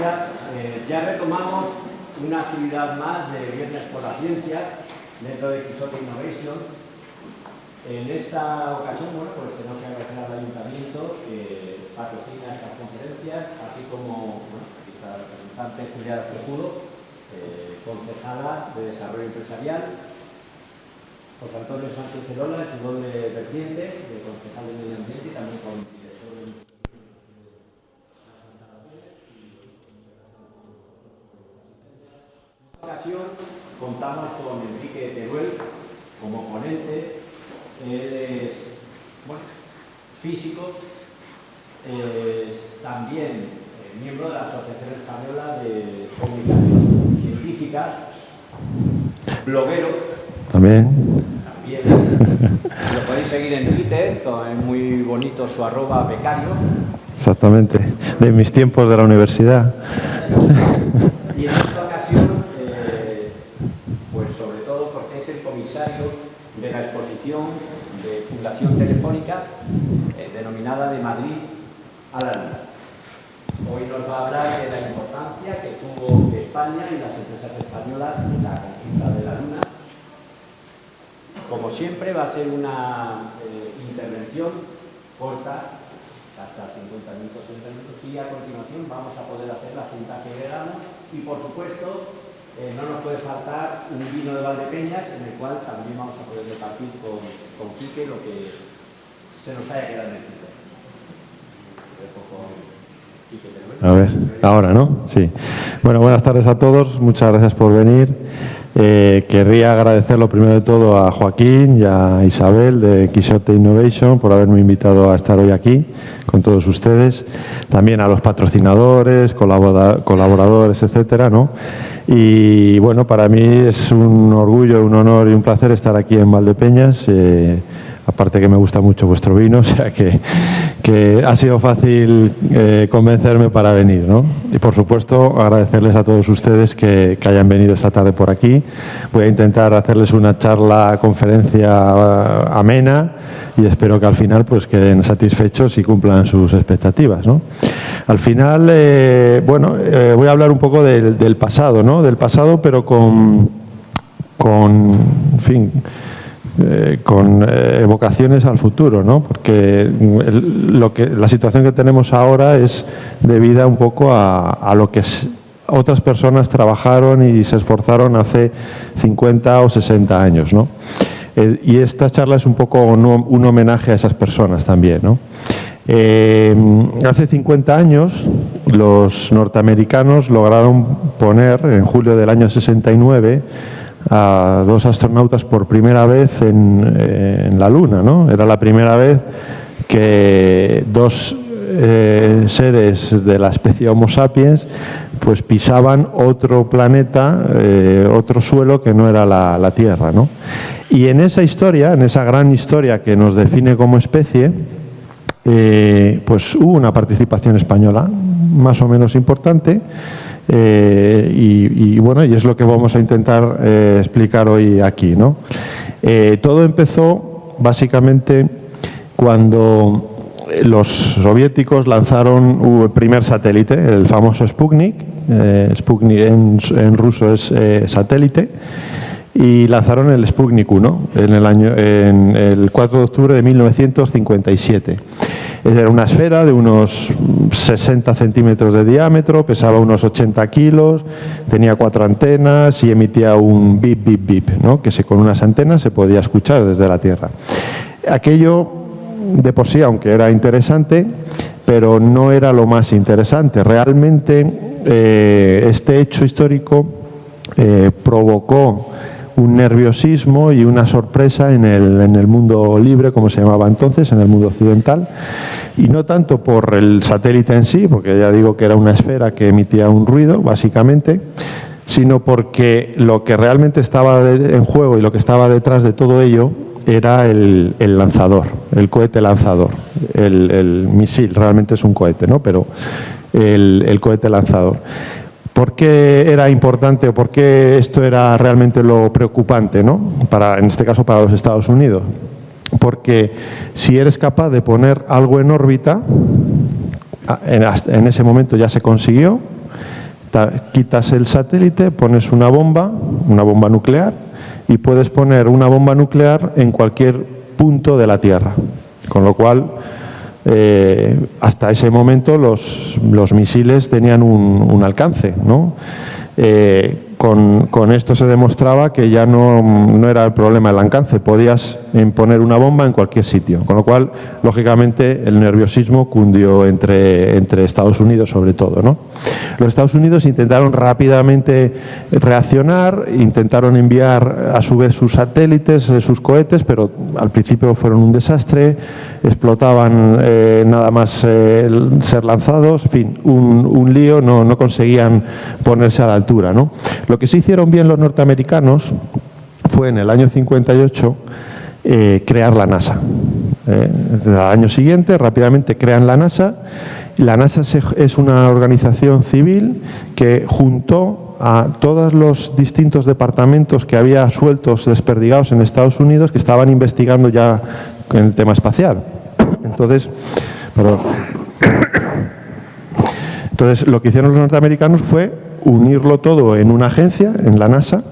gracias. Ya retomamos una actividad más de Viernes por la Ciencia dentro de Quixote Innovation. En esta ocasión, bueno, pues tenemos que agradecer al Ayuntamiento que patrocina estas conferencias, así como, bueno, aquí está la representante Juliana Cejudo, concejala de Desarrollo Empresarial, José Antonio Sánchez Cerola en su doble vertiente de concejal de Medio Ambiente y también con director de las instalaciones. En esta ocasión contamos con Enrique Teruel como ponente. Él es, bueno, físico, es también miembro de la Asociación Española de Comunicación Científica, bloguero. También. Lo podéis seguir en Twitter, es muy bonito su @becario. Exactamente, de mis tiempos de la universidad. Y en esta ocasión, pues sobre todo porque es el comisario de la exposición de Fundación Telefónica, denominada De Madrid a la Luna. Hoy nos va a hablar de la importancia que tuvo España y las empresas españolas en la conquista de la Luna. Como siempre, va a ser una intervención corta, hasta 50 minutos, 60 minutos, y a continuación vamos a poder hacer la junta que queramos. Y por supuesto, no nos puede faltar un vino de Valdepeñas, en el cual también vamos a poder repartir con Quique lo que se nos haya quedado en el Twitter. A ver, ahora, ¿no? Sí. Bueno, buenas tardes a todos. Muchas gracias por venir. Querría agradecer lo primero de todo a Joaquín y a Isabel de Quixote Innovation por haberme invitado a estar hoy aquí con todos ustedes. También a los patrocinadores, colaboradores, etcétera, ¿no? Y bueno, para mí es un orgullo, un honor y un placer estar aquí en Valdepeñas. Aparte que me gusta mucho vuestro vino, o sea que ha sido fácil convencerme para venir, ¿no? Y por supuesto agradecerles a todos ustedes que hayan venido esta tarde por aquí. Voy a intentar hacerles una charla, conferencia amena y espero que al final pues queden satisfechos y cumplan sus expectativas, ¿no? Al final, voy a hablar un poco del pasado, ¿no? Del pasado, pero con evocaciones al futuro, ¿no? Porque la situación que tenemos ahora es debida un poco a lo que otras personas trabajaron y se esforzaron hace 50 o 60 años, ¿no? Y esta charla es un poco un homenaje a esas personas también, ¿no? Hace 50 años los norteamericanos lograron poner, en julio del año 69, a dos astronautas por primera vez en la Luna, ¿no? Era la primera vez que dos seres de la especie Homo sapiens pues pisaban otro planeta, otro suelo que no era la Tierra, ¿no? Y en esa historia, en esa gran historia que nos define como especie, pues hubo una participación española más o menos importante. Y es lo que vamos a intentar explicar hoy aquí, ¿no? Todo empezó básicamente cuando los soviéticos lanzaron el primer satélite, el famoso Sputnik. Sputnik en ruso es satélite, y lanzaron el Sputnik 1 en el 4 de octubre de 1957. Era una esfera de unos 60 centímetros de diámetro, pesaba unos 80 kilos, tenía 4 antenas y emitía un bip, bip, bip, ¿no? Que con unas antenas se podía escuchar desde la Tierra. Aquello de por sí, aunque era interesante, pero no era lo más interesante. Realmente este hecho histórico provocó un nerviosismo y una sorpresa en el mundo libre, como se llamaba entonces, en el mundo occidental, y no tanto por el satélite en sí, porque ya digo que era una esfera que emitía un ruido, básicamente, sino porque lo que realmente estaba en juego y lo que estaba detrás de todo ello era el lanzador, el cohete lanzador, el misil, realmente es un cohete, ¿no? Pero el cohete lanzador. ¿Por qué era importante o por qué esto era realmente lo preocupante, ¿no? En este caso para los Estados Unidos? Porque si eres capaz de poner algo en órbita, en ese momento ya se consiguió, quitas el satélite, pones una bomba nuclear, y puedes poner una bomba nuclear en cualquier punto de la Tierra. Con lo cual, hasta ese momento los misiles tenían un alcance, ¿no? Con esto se demostraba que ya no era el problema el alcance, podías poner una bomba en cualquier sitio, con lo cual, lógicamente, el nerviosismo cundió entre Estados Unidos sobre todo, ¿no? Los Estados Unidos intentaron rápidamente reaccionar, intentaron enviar a su vez sus satélites, sus cohetes, pero al principio fueron un desastre, explotaban nada más ser lanzados, en fin, un lío, no conseguían ponerse a la altura, ¿no? Lo que sí hicieron bien los norteamericanos fue en el año 58 crear la NASA. Al año siguiente rápidamente crean la NASA. La NASA es una organización civil que juntó a todos los distintos departamentos que había sueltos, desperdigados en Estados Unidos, que estaban investigando ya en el tema espacial. Entonces, lo que hicieron los norteamericanos fue unirlo todo en una agencia, en la NASA,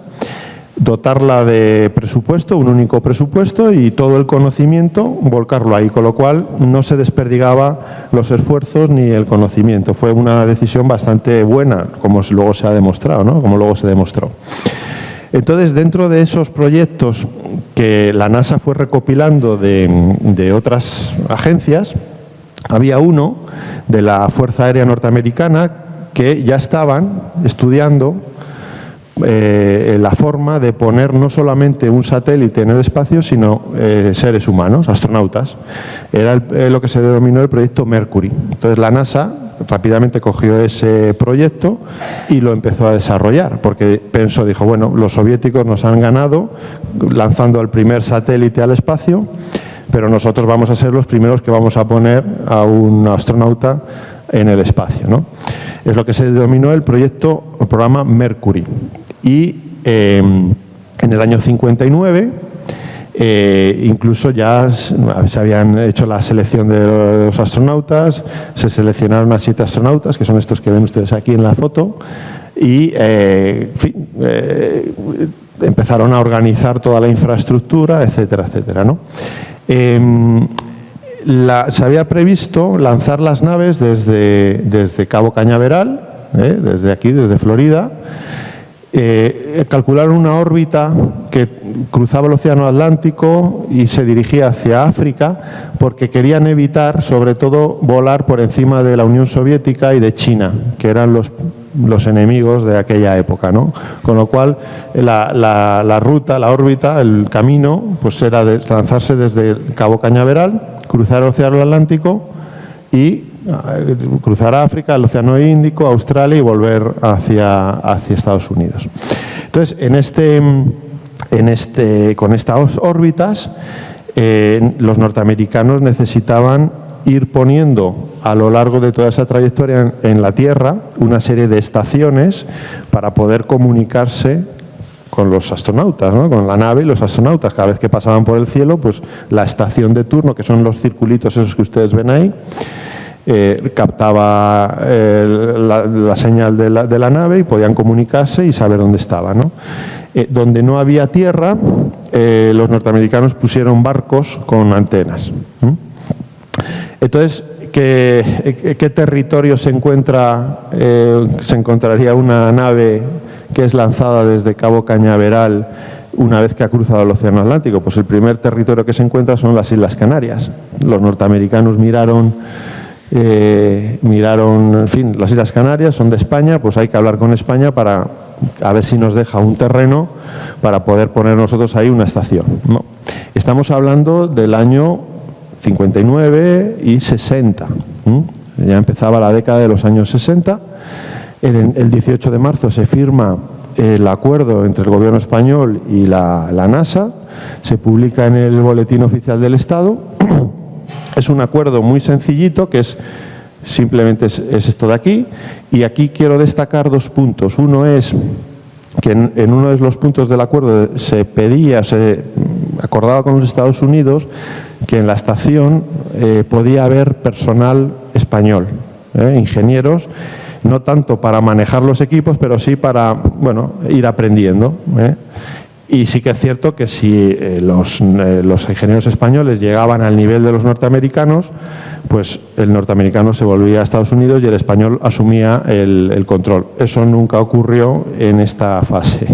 dotarla de presupuesto, un único presupuesto, y todo el conocimiento volcarlo ahí, con lo cual no se desperdigaba los esfuerzos ni el conocimiento. Fue una decisión bastante buena, como luego se ha demostrado, ¿no? Como luego se demostró. Entonces, dentro de esos proyectos que la NASA fue recopilando de otras agencias, había uno de la Fuerza Aérea Norteamericana que ya estaban estudiando la forma de poner no solamente un satélite en el espacio, sino seres humanos, astronautas. Era lo que se denominó el proyecto Mercury. Entonces la NASA rápidamente cogió ese proyecto y lo empezó a desarrollar, porque dijo, bueno, los soviéticos nos han ganado lanzando el primer satélite al espacio, pero nosotros vamos a ser los primeros que vamos a poner a un astronauta en el espacio, ¿no? Es lo que se denominó el programa Mercury. Y en el año 59 incluso ya se habían hecho la selección de los astronautas, se seleccionaron a 7 astronautas, que son estos que ven ustedes aquí en la foto, y empezaron a organizar toda la infraestructura, etcétera, etcétera, ¿no? Se había previsto lanzar las naves desde Cabo Cañaveral, desde aquí, desde Florida. Calcularon una órbita que cruzaba el Océano Atlántico y se dirigía hacia África, porque querían evitar, sobre todo, volar por encima de la Unión Soviética y de China, que eran los enemigos de aquella época, ¿no? Con lo cual, la ruta, la órbita, el camino, pues era lanzarse desde Cabo Cañaveral, cruzar el Océano Atlántico y cruzar África, el Océano Índico, Australia y volver hacia Estados Unidos. Entonces, con estas órbitas, los norteamericanos necesitaban ir poniendo a lo largo de toda esa trayectoria en la Tierra una serie de estaciones para poder comunicarse con los astronautas, ¿no? Con la nave y los astronautas. Cada vez que pasaban por el cielo, pues la estación de turno, que son los circulitos esos que ustedes ven ahí, captaba la señal de la nave y podían comunicarse y saber dónde estaba, ¿no? Donde no había tierra, los norteamericanos pusieron barcos con antenas. Entonces, ¿qué territorio se encontraría una nave que es lanzada desde Cabo Cañaveral una vez que ha cruzado el Océano Atlántico? Pues el primer territorio que se encuentra son las Islas Canarias. Los norteamericanos miraron, en fin, las Islas Canarias son de España, pues hay que hablar con España para a ver si nos deja un terreno para poder poner nosotros ahí una estación, ¿no? Estamos hablando del año 59 y 60. Ya empezaba la década de los años 60. El 18 de marzo se firma el acuerdo entre el gobierno español y la NASA, se publica en el Boletín Oficial del Estado. Es un acuerdo muy sencillito, que simplemente es esto de aquí, y aquí quiero destacar 2 puntos. Uno es que en uno de los puntos del acuerdo se acordaba con los Estados Unidos que en la estación podía haber personal español, ingenieros, no tanto para manejar los equipos, pero sí para, bueno, ir aprendiendo, ¿eh? Y sí que es cierto que si los ingenieros españoles llegaban al nivel de los norteamericanos, pues el norteamericano se volvía a Estados Unidos y el español asumía el control. Eso nunca ocurrió en esta fase.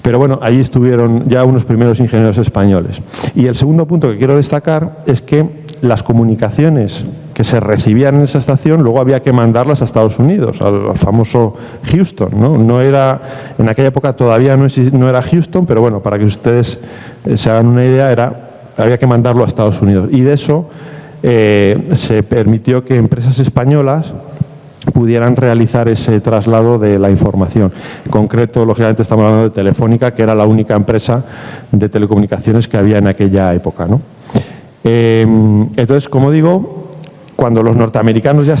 Pero bueno, ahí estuvieron ya unos primeros ingenieros españoles. Y el segundo punto que quiero destacar es que las comunicaciones que se recibían en esa estación luego había que mandarlas a Estados Unidos, al famoso Houston, ¿no? No era, en aquella época todavía no era Houston, pero bueno, para que ustedes se hagan una idea, había que mandarlo a Estados Unidos. Y de eso se permitió que empresas españolas pudieran realizar ese traslado de la información. En concreto, lógicamente, estamos hablando de Telefónica, que era la única empresa de telecomunicaciones que había en aquella época, ¿no? Entonces, como digo, cuando los norteamericanos ya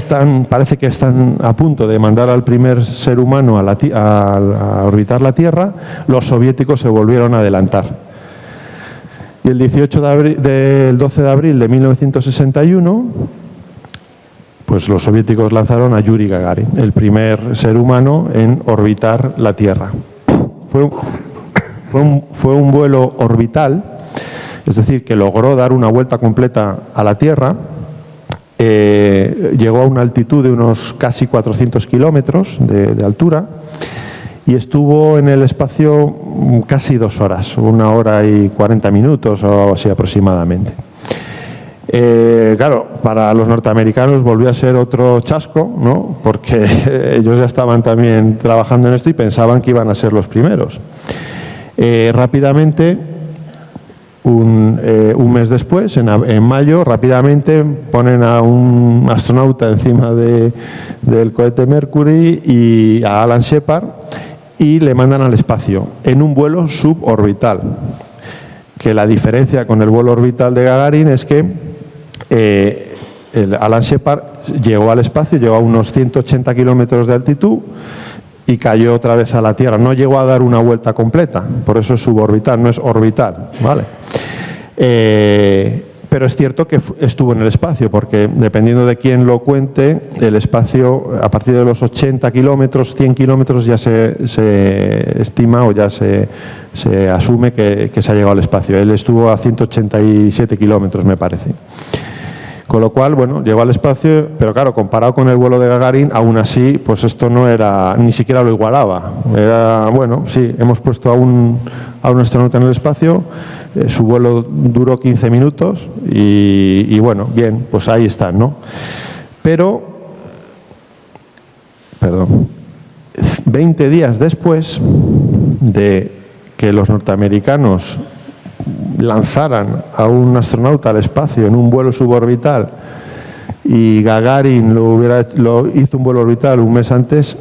parece que están a punto de mandar al primer ser humano a orbitar la Tierra, los soviéticos se volvieron a adelantar. Y el 12 de abril de 1961, pues los soviéticos lanzaron a Yuri Gagarin, el primer ser humano en orbitar la Tierra. Fue un vuelo orbital, es decir, que logró dar una vuelta completa a la Tierra. Llegó a una altitud de unos casi 400 kilómetros de altura y estuvo en el espacio casi 2 horas, 1 hora y 40 minutos o así aproximadamente. Claro, para los norteamericanos volvió a ser otro chasco, ¿no? Porque ellos ya estaban también trabajando en esto y pensaban que iban a ser los primeros. Rápidamente, un mes después, en mayo, rápidamente ponen a un astronauta encima del cohete Mercury y a Alan Shepard y le mandan al espacio en un vuelo suborbital. Que la diferencia con el vuelo orbital de Gagarin es que Alan Shepard llegó al espacio, llegó a unos 180 kilómetros de altitud y cayó otra vez a la Tierra. No llegó a dar una vuelta completa, por eso es suborbital, no es orbital, ¿vale? Pero es cierto que estuvo en el espacio, porque dependiendo de quién lo cuente, el espacio a partir de los 80 kilómetros, 100 kilómetros ya se estima o ya se asume que se ha llegado al espacio. Él estuvo a 187 kilómetros, me parece. Con lo cual, bueno, llegó al espacio, pero claro, comparado con el vuelo de Gagarin, aún así, pues esto no era, ni siquiera lo igualaba. Era, bueno, sí, hemos puesto a un astronauta en el espacio, su vuelo duró 15 minutos y bueno, bien, pues ahí están, ¿no? Pero, 20 días después de que los norteamericanos lanzaran a un astronauta al espacio en un vuelo suborbital y Gagarin lo hizo un vuelo orbital un mes antes,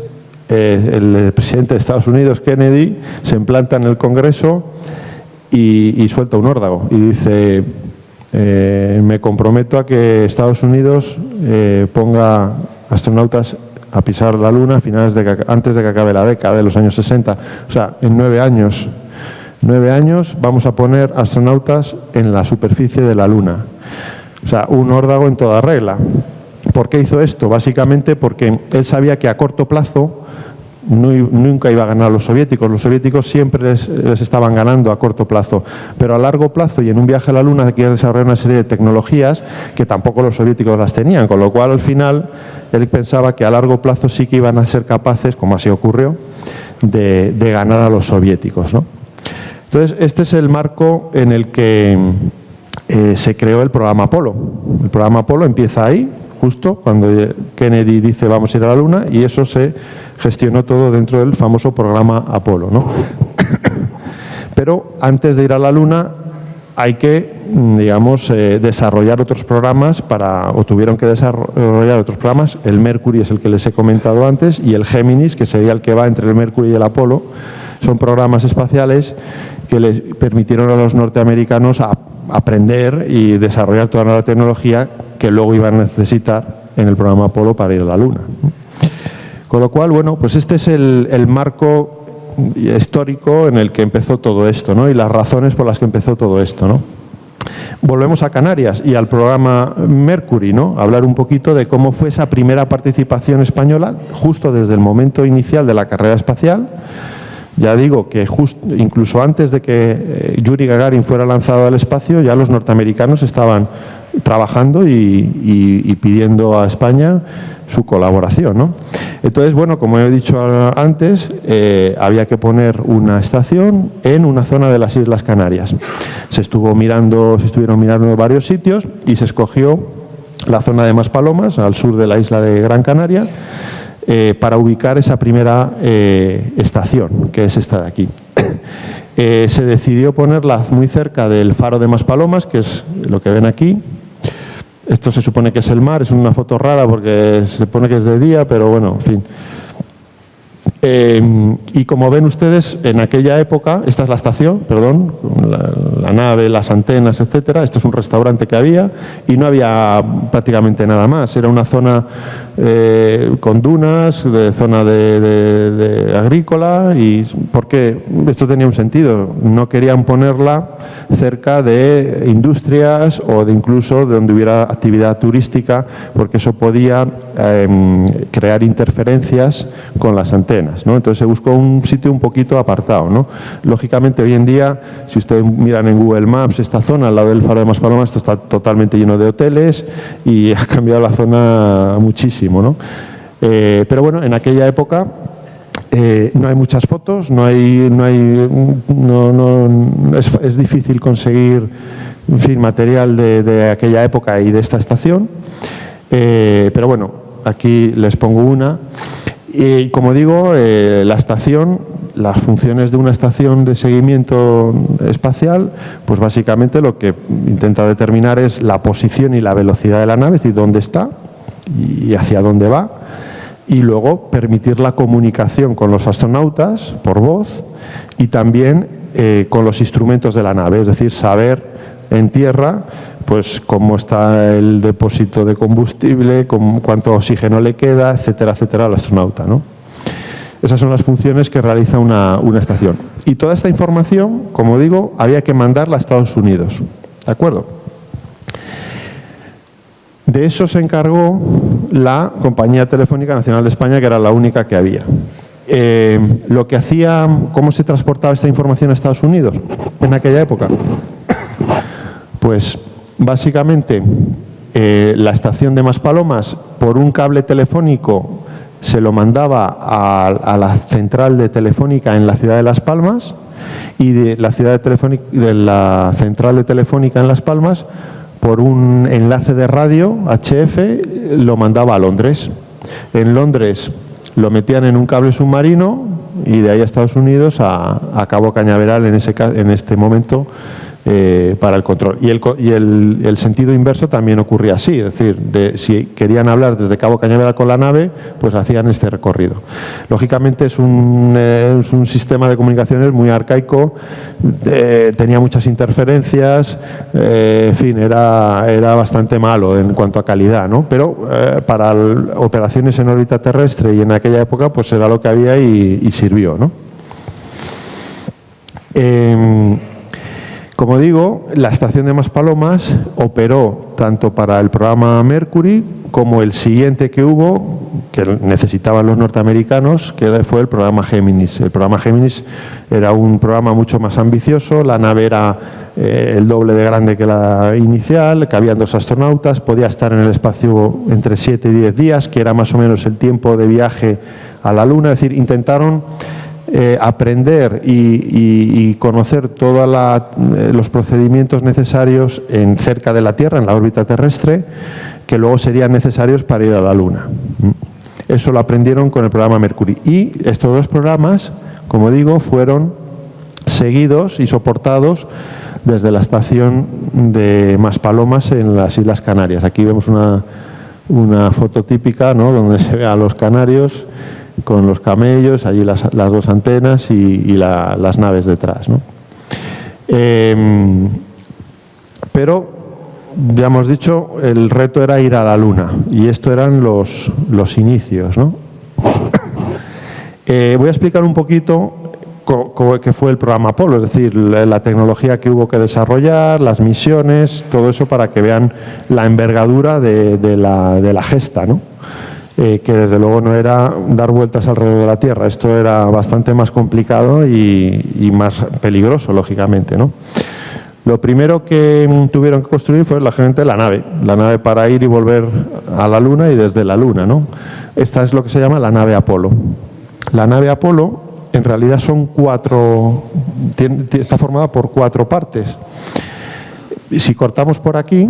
el presidente de Estados Unidos, Kennedy, se implanta en el Congreso y suelta un órdago y dice: me comprometo a que Estados Unidos ponga astronautas a pisar la Luna antes de que acabe la década de los años 60. O sea, en 9 años vamos a poner astronautas en la superficie de la Luna. O sea, un órdago en toda regla. ¿Por qué hizo esto? Básicamente porque él sabía que a corto plazo nunca iba a ganar a los soviéticos. Los soviéticos siempre les estaban ganando a corto plazo. Pero a largo plazo y en un viaje a la Luna hay que desarrollar una serie de tecnologías que tampoco los soviéticos las tenían. Con lo cual, al final, él pensaba que a largo plazo sí que iban a ser capaces, como así ocurrió, de ganar a los soviéticos, ¿no? Entonces, este es el marco en el que se creó el programa Apolo. El programa Apolo empieza ahí, justo cuando Kennedy dice vamos a ir a la Luna, y eso se gestionó todo dentro del famoso programa Apolo, ¿no? Pero antes de ir a la Luna hay que, digamos, desarrollar otros programas o tuvieron que desarrollar otros programas. El Mercury es el que les he comentado antes y el Géminis, que sería el que va entre el Mercury y el Apolo. Son programas espaciales que les permitieron a los norteamericanos aprender y desarrollar toda la tecnología que luego iban a necesitar en el programa Apolo para ir a la Luna. Con lo cual, bueno, pues este es el marco histórico en el que empezó todo esto, ¿no? Y las razones por las que empezó todo esto, ¿no? Volvemos a Canarias y al programa Mercury, ¿no? Hablar un poquito de cómo fue esa primera participación española justo desde el momento inicial de la carrera espacial. Ya digo que incluso antes de que Yuri Gagarin fuera lanzado al espacio, ya los norteamericanos estaban trabajando y pidiendo a España su colaboración, ¿no? Entonces, bueno, como he dicho antes, había que poner una estación en una zona de las Islas Canarias. Se estuvieron mirando varios sitios y se escogió la zona de Maspalomas, al sur de la isla de Gran Canaria, para ubicar esa primera estación, que es esta de aquí. Se decidió ponerla muy cerca del faro de Maspalomas, que es lo que ven aquí. Esto se supone que es el mar, es una foto rara porque se supone que es de día, pero bueno, en fin. Y como ven ustedes, en aquella época, esta es la estación, perdón, la nave, las antenas, etcétera. Esto es un restaurante que había y no había prácticamente nada más. Era una zona con dunas, zona de agrícola, y porque esto tenía un sentido. No querían ponerla cerca de industrias o de incluso de donde hubiera actividad turística, porque eso podía crear interferencias con las antenas, ¿no? Entonces se buscó un sitio un poquito apartado, ¿no? Lógicamente hoy en día, si ustedes miran en Google Maps esta zona al lado del faro de Maspalomas, esto está totalmente lleno de hoteles y ha cambiado la zona muchísimo, ¿no? Pero bueno, en aquella época no hay muchas fotos, es difícil conseguir, en fin, material de aquella época y de esta estación, pero bueno, aquí les pongo una. Y como digo, la estación, las funciones de una estación de seguimiento espacial, pues básicamente lo que intenta determinar es la posición y la velocidad de la nave, es decir, dónde está y hacia dónde va, y luego permitir la comunicación con los astronautas por voz y también con los instrumentos de la nave, es decir, saber en tierra pues cómo está el depósito de combustible, cuánto oxígeno le queda, etcétera, etcétera, al astronauta, ¿no? Esas son las funciones que realiza una estación. Y toda esta información, como digo, había que mandarla a Estados Unidos, ¿de acuerdo? De eso se encargó la Compañía Telefónica Nacional de España, que era la única que había. Lo que hacía, ¿cómo se transportaba esta información a Estados Unidos en aquella época? Pues básicamente la estación de Maspalomas, por un cable telefónico, se lo mandaba a la central de Telefónica en la ciudad de Las Palmas, y de la central de Telefónica en Las Palmas, por un enlace de radio HF, lo mandaba a Londres. En Londres lo metían en un cable submarino y de ahí a Estados Unidos a Cabo Cañaveral en este momento, para el control. Y el sentido inverso también ocurría así, es decir, si querían hablar desde Cabo Cañaveral con la nave, pues hacían este recorrido. Lógicamente es un sistema de comunicaciones muy arcaico, tenía muchas interferencias, en fin, era bastante malo en cuanto a calidad, ¿no? Pero para operaciones en órbita terrestre y en aquella época, pues era lo que había y sirvió, ¿no? Como digo, la estación de Maspalomas operó tanto para el programa Mercury como el siguiente que hubo, que necesitaban los norteamericanos, que fue el programa Géminis. El programa Géminis era un programa mucho más ambicioso, la nave era el doble de grande que la inicial, cabían 2 astronautas, podía estar en el espacio entre 7 y 10 días, que era más o menos el tiempo de viaje a la Luna. Es decir, intentaron aprender y conocer todos los procedimientos necesarios cerca de la Tierra, en la órbita terrestre, que luego serían necesarios para ir a la Luna. Eso lo aprendieron con el programa Mercury. Y estos 2 programas, como digo, fueron seguidos y soportados desde la estación de Maspalomas en las Islas Canarias. Aquí vemos una foto típica, ¿no?, donde se ve a los canarios con los camellos, allí las 2 antenas y las naves detrás, ¿no? Pero, ya hemos dicho, el reto era ir a la Luna, y esto eran los inicios, ¿no? Voy a explicar un poquito que fue el programa Apolo, es decir, la tecnología que hubo que desarrollar, las misiones, todo eso para que vean la envergadura de la gesta, ¿no? Que desde luego no era dar vueltas alrededor de la Tierra, esto era bastante más complicado y más peligroso, lógicamente, ¿no? Lo primero que tuvieron que construir fue la nave para ir y volver a la Luna y desde la Luna, ¿no? Esta es lo que se llama la nave Apolo. La nave Apolo en realidad está formada por 4 partes. Si cortamos por aquí,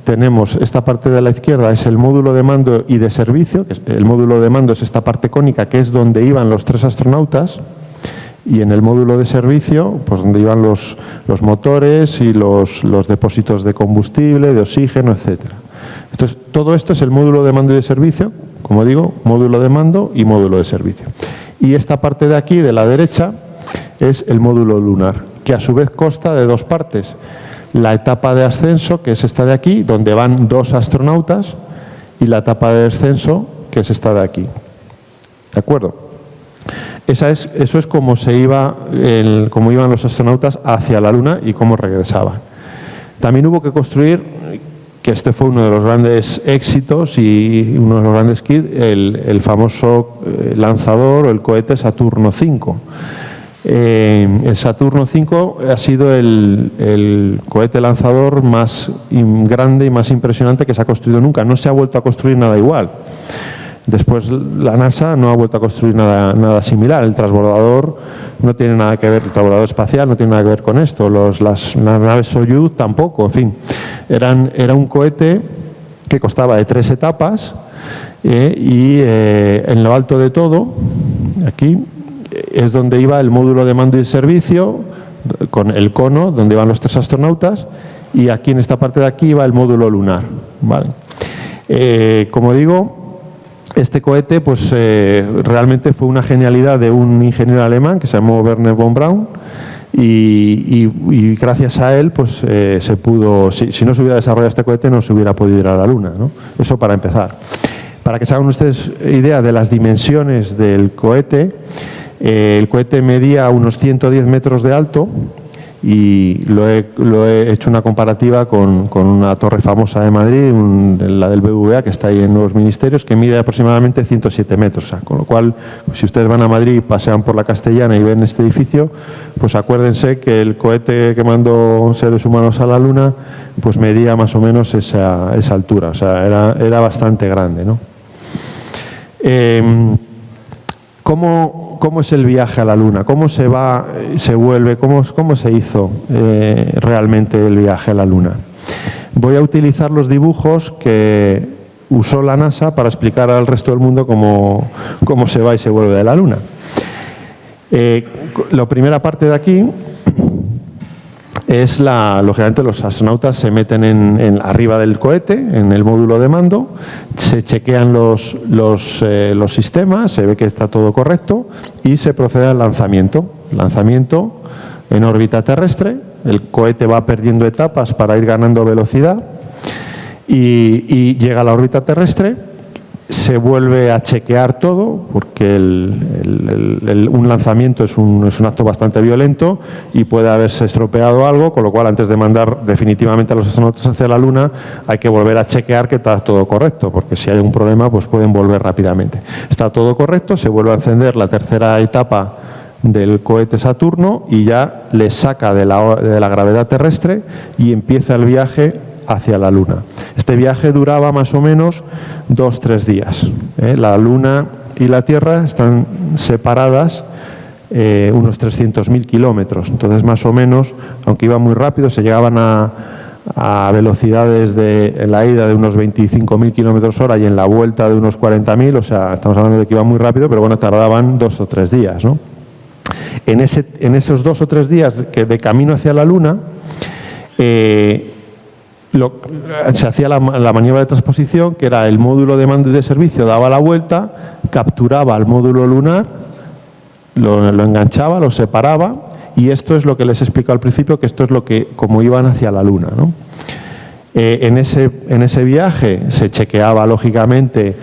tenemos esta parte de la izquierda, es el módulo de mando y de servicio. El módulo de mando es esta parte cónica, que es donde iban los 3 astronautas, y en el módulo de servicio, pues donde iban los motores y los depósitos de combustible, de oxígeno, etcétera. Entonces, todo esto es el módulo de mando y de servicio, como digo, módulo de mando y módulo de servicio. Y esta parte de aquí, de la derecha, es el módulo lunar, que a su vez consta de 2 partes. La etapa de ascenso, que es esta de aquí, donde van 2 astronautas, y la etapa de descenso, que es esta de aquí. ¿De acuerdo? Eso es como cómo iban los astronautas hacia la Luna y cómo regresaban. También hubo que construir, que este fue uno de los grandes éxitos y uno de los grandes kits, el famoso lanzador o el cohete Saturno V. El Saturno V ha sido el cohete lanzador más grande y más impresionante que se ha construido nunca. No se ha vuelto a construir nada igual. Después la NASA no ha vuelto a construir nada similar. El transbordador no tiene nada que ver, el transbordador espacial no tiene nada que ver con esto. Las naves Soyuz tampoco, en fin. Era un cohete que constaba de 3 etapas y en lo alto de todo, aquí, es donde iba el módulo de mando y servicio, con el cono, donde iban los 3 astronautas, y aquí en esta parte de aquí iba el módulo lunar. ¿Vale? Como digo, este cohete pues realmente fue una genialidad de un ingeniero alemán que se llamó Wernher von Braun y gracias a él pues se pudo, si no se hubiera desarrollado este cohete no se hubiera podido ir a la Luna, ¿no? Eso para empezar. Para que se hagan ustedes idea de las dimensiones del cohete, el cohete medía unos 110 metros de alto y lo he hecho una comparativa con una torre famosa de Madrid, la del BBVA, que está ahí en Nuevos Ministerios, que mide aproximadamente 107 metros. O sea, con lo cual, si ustedes van a Madrid y pasean por la Castellana y ven este edificio, pues acuérdense que el cohete que mandó seres humanos a la Luna pues medía más o menos esa altura. O sea, era bastante grande, ¿no? ¿Cómo es el viaje a la Luna? ¿Cómo se va, se vuelve? ¿Cómo se hizo realmente el viaje a la Luna? Voy a utilizar los dibujos que usó la NASA para explicar al resto del mundo cómo se va y se vuelve de la Luna. La primera parte de aquí es lógicamente los astronautas se meten arriba del cohete, en el módulo de mando, se chequean los sistemas, se ve que está todo correcto y se procede al lanzamiento. Lanzamiento en órbita terrestre, el cohete va perdiendo etapas para ir ganando velocidad y llega a la órbita terrestre. Se vuelve a chequear todo, porque un lanzamiento es un acto bastante violento y puede haberse estropeado algo, con lo cual antes de mandar definitivamente a los astronautas hacia la Luna hay que volver a chequear que está todo correcto, porque si hay un problema pues pueden volver rápidamente. Está todo correcto, se vuelve a encender la tercera etapa del cohete Saturno y ya le saca de la gravedad terrestre y empieza el viaje hacia la Luna. Este viaje duraba más o menos 2-3 días. La Luna y la Tierra están separadas unos 300.000 kilómetros. Entonces, más o menos, aunque iba muy rápido, se llegaban a velocidades en la ida de unos 25.000 kilómetros hora y en la vuelta de unos 40.000. O sea, estamos hablando de que iba muy rápido, pero bueno, tardaban 2 o 3 días, ¿no? En esos 2 o 3 días de camino hacia la Luna, se hacía la maniobra de transposición, que era el módulo de mando y de servicio daba la vuelta, capturaba al módulo lunar, lo enganchaba, lo separaba, y esto es lo que les explico al principio, que esto es como iban hacia la Luna, ¿no? En ese viaje se chequeaba, lógicamente,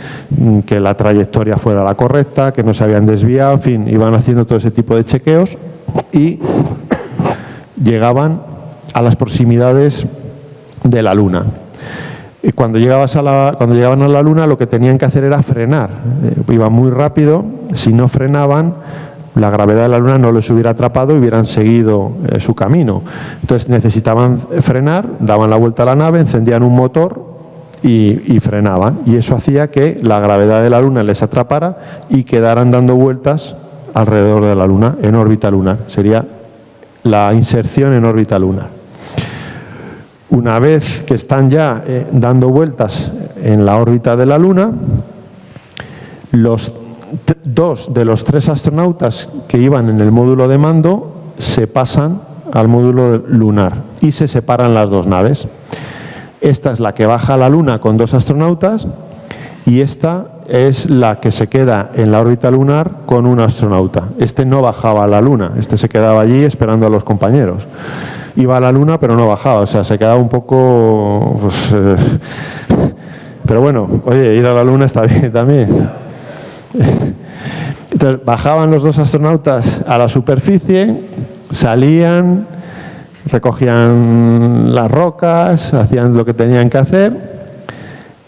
que la trayectoria fuera la correcta, que no se habían desviado, en fin, iban haciendo todo ese tipo de chequeos y llegaban a las proximidades de la Luna. Y cuando llegaban a la Luna, lo que tenían que hacer era frenar. Iban muy rápido, si no frenaban, la gravedad de la Luna no les hubiera atrapado y hubieran seguido su camino. Entonces necesitaban frenar, daban la vuelta a la nave, encendían un motor y frenaban. Y eso hacía que la gravedad de la Luna les atrapara y quedaran dando vueltas alrededor de la Luna, en órbita lunar. Sería la inserción en órbita lunar. Una vez que están ya dando vueltas en la órbita de la Luna, los 2 de los 3 astronautas que iban en el módulo de mando se pasan al módulo lunar y se separan las 2 naves. Esta es la que baja a la Luna con 2 astronautas y esta es la que se queda en la órbita lunar con un astronauta. Este no bajaba a la Luna, este se quedaba allí esperando a los compañeros. Iba a la Luna pero no bajaba, o sea, se quedaba un poco... pero bueno, oye, ir a la Luna está bien también. Entonces bajaban los 2 astronautas a la superficie, salían, recogían las rocas, hacían lo que tenían que hacer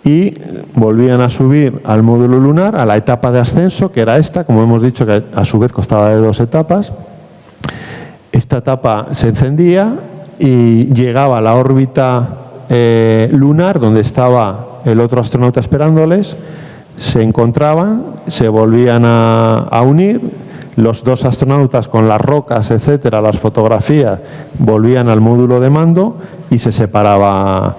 y volvían a subir al módulo lunar, a la etapa de ascenso, que era esta, como hemos dicho, que a su vez constaba de 2 etapas. Esta etapa se encendía y llegaba a la órbita lunar, donde estaba el otro astronauta esperándoles. Se encontraban, se volvían a unir, los 2 astronautas con las rocas, etcétera, las fotografías, volvían al módulo de mando y se separaba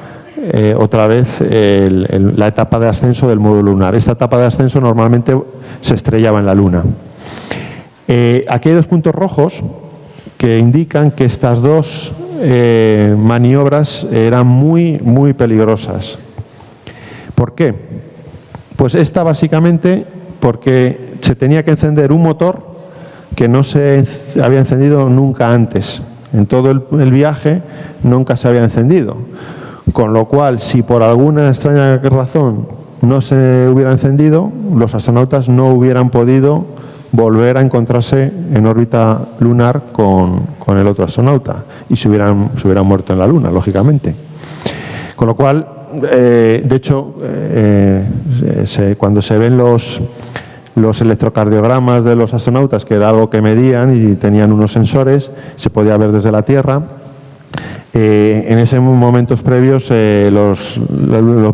otra vez la etapa de ascenso del módulo lunar. Esta etapa de ascenso normalmente se estrellaba en la Luna. Aquí hay 2 puntos rojos que indican que estas 2 maniobras eran muy, muy peligrosas. ¿Por qué? Pues esta básicamente porque se tenía que encender un motor que no se había encendido nunca antes. En todo el viaje nunca se había encendido. Con lo cual, si por alguna extraña razón no se hubiera encendido, los astronautas no hubieran podido volver a encontrarse en órbita lunar con el otro astronauta y se hubieran muerto en la Luna, lógicamente. Con lo cual, de hecho, cuando se ven los electrocardiogramas de los astronautas, que era algo que medían y tenían unos sensores, se podía ver desde la Tierra. En esos momentos previos el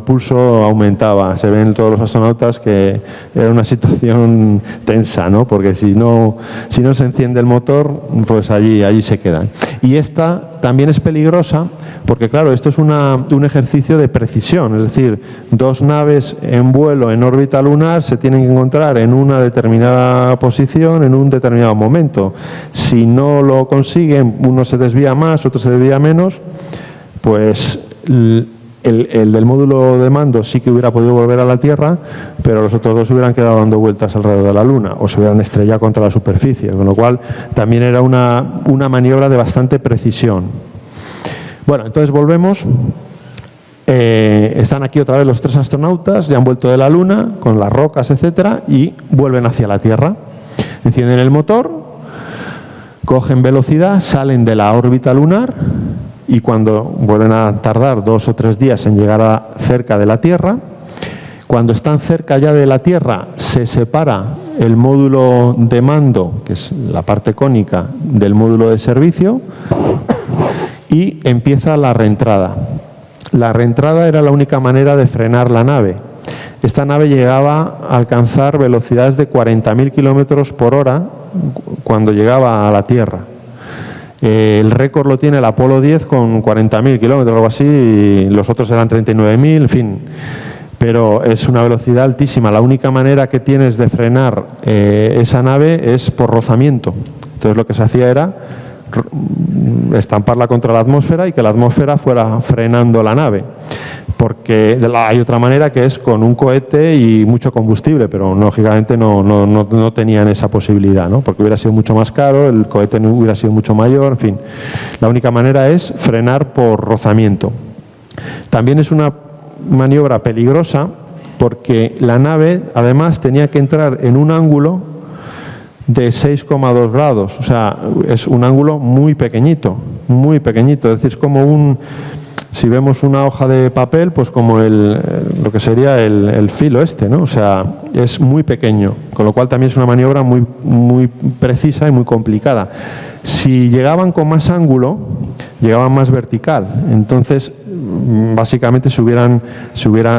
pulso aumentaba, se ven todos los astronautas que era una situación tensa, ¿no? Porque si no se enciende el motor, pues allí se quedan. Y esta también es peligrosa porque, claro, esto es un ejercicio de precisión, es decir, 2 naves en vuelo en órbita lunar se tienen que encontrar en una determinada posición en un determinado momento. Si no lo consiguen, uno se desvía más, otro se desvía menos, pues el del módulo de mando sí que hubiera podido volver a la Tierra, pero los otros 2 hubieran quedado dando vueltas alrededor de la Luna o se hubieran estrellado contra la superficie, con lo cual también era una maniobra de bastante precisión. Bueno, entonces volvemos. Están aquí otra vez los 3 astronautas, ya han vuelto de la Luna con las rocas, etcétera, y vuelven hacia la Tierra. Encienden el motor, cogen velocidad, salen de la órbita lunar y cuando vuelven a tardar 2 o 3 días en llegar cerca de la Tierra, cuando están cerca ya de la Tierra se separa el módulo de mando, que es la parte cónica, del módulo de servicio y empieza la reentrada. La reentrada era la única manera de frenar la nave. Esta nave llegaba a alcanzar velocidades de 40.000 kilómetros por hora cuando llegaba a la Tierra. El récord lo tiene el Apolo 10 con 40.000 kilómetros, algo así, y los otros eran 39.000, en fin. Pero es una velocidad altísima. La única manera que tienes de frenar esa nave es por rozamiento. Entonces lo que se hacía era estamparla contra la atmósfera y que la atmósfera fuera frenando la nave. Porque hay otra manera que es con un cohete y mucho combustible, pero lógicamente no tenían esa posibilidad, ¿no? Porque hubiera sido mucho más caro, el cohete hubiera sido mucho mayor, en fin. La única manera es frenar por rozamiento. También es una maniobra peligrosa porque la nave además tenía que entrar en un ángulo de 6,2 grados, o sea, es un ángulo muy pequeñito, es decir, es como si vemos una hoja de papel, pues como lo que sería el filo ¿no? O sea, es muy pequeño, con lo cual también es una maniobra muy precisa y muy complicada. Si llegaban con más ángulo, llegaban más vertical, entonces básicamente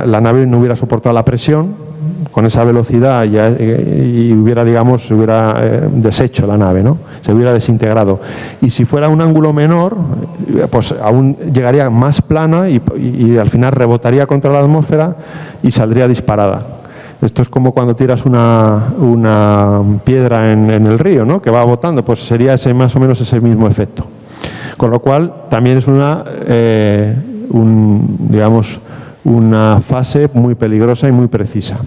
la nave no hubiera soportado la presión con esa velocidad y hubiera deshecho la nave, ¿no? Se hubiera desintegrado. Y si fuera un ángulo menor, pues aún llegaría más plana y al final rebotaría contra la atmósfera y saldría disparada. Esto es como cuando tiras una piedra en el río, ¿no? Que va botando, pues sería más o menos ese mismo efecto. Con lo cual también es una fase muy peligrosa y muy precisa.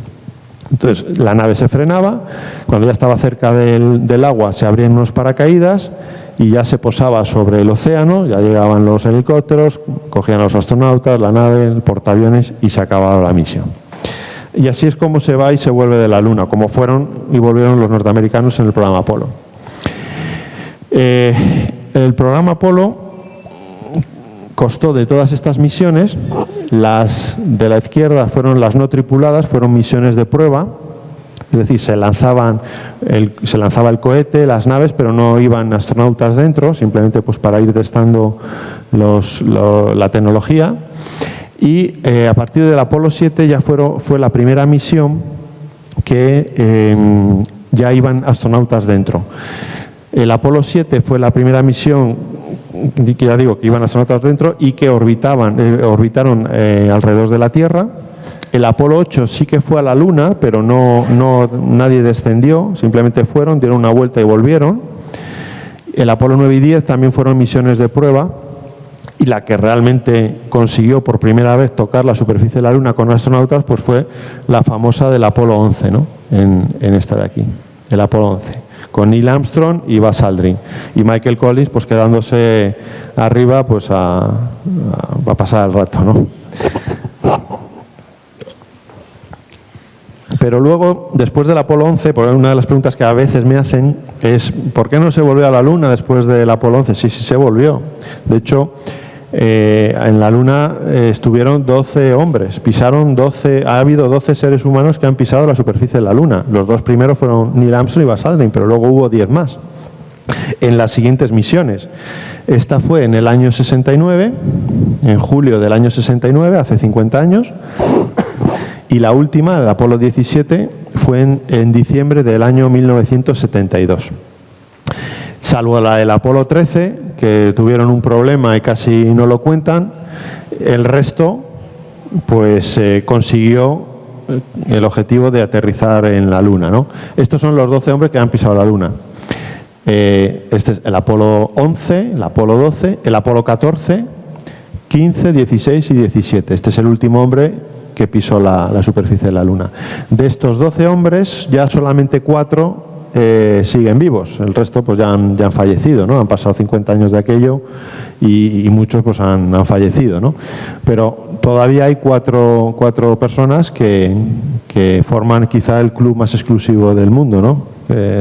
Entonces la nave se frenaba, cuando ya estaba cerca del agua se abrían unos paracaídas y ya se posaba sobre el océano, ya llegaban los helicópteros, cogían a los astronautas, la nave, el portaaviones y se acababa la misión. Y así es como se va y se vuelve de la Luna, como fueron y volvieron los norteamericanos en el programa Apolo. El programa Apolo costó de todas estas misiones, las de la izquierda fueron las no tripuladas, fueron misiones de prueba, es decir, se lanzaba el cohete, las naves, pero no iban astronautas dentro, simplemente pues para ir testando la tecnología. Y a partir del Apolo 7 ya fue la primera misión que ya iban astronautas dentro. El Apolo 7 fue la primera misión que ya digo que iban astronautas dentro y que orbitaron alrededor de la Tierra. El Apolo 8 sí que fue a la Luna, pero nadie descendió, simplemente dieron una vuelta y volvieron. El Apolo 9 y 10 también fueron misiones de prueba y la que realmente consiguió por primera vez tocar la superficie de la Luna con astronautas pues fue la famosa del Apolo 11, ¿no? En esta de aquí, el Apolo 11. Con Neil Armstrong y Buzz Aldrin. Y Michael Collins, pues quedándose arriba, pues va a pasar el rato, ¿no? Pero luego, después del Apolo 11, por una de las preguntas que a veces me hacen es ¿por qué no se volvió a la Luna después del Apolo 11? Sí, se volvió. De hecho, en la Luna estuvieron 12 hombres, ha habido 12 seres humanos que han pisado la superficie de la Luna. Los dos primeros fueron Neil Armstrong y Buzz Aldrin, pero luego hubo 10 más en las siguientes misiones. Esta fue en el año 69, en julio del año 69, hace 50 años, y la última, el Apolo 17, fue en diciembre del año 1972. Salvo la del Apolo 13, que tuvieron un problema y casi no lo cuentan, el resto pues consiguió el objetivo de aterrizar en la Luna, ¿no? Estos son los 12 hombres que han pisado la Luna. Este es el Apolo 11, el Apolo 12, el Apolo 14, 15, 16 y 17. Este es el último hombre que pisó la superficie de la Luna. De estos 12 hombres, ya solamente 4 siguen vivos, el resto pues ya han fallecido, ¿no? Han pasado 50 años de aquello y muchos pues han fallecido, ¿no? Pero todavía hay cuatro personas que forman quizá el club más exclusivo del mundo, ¿no?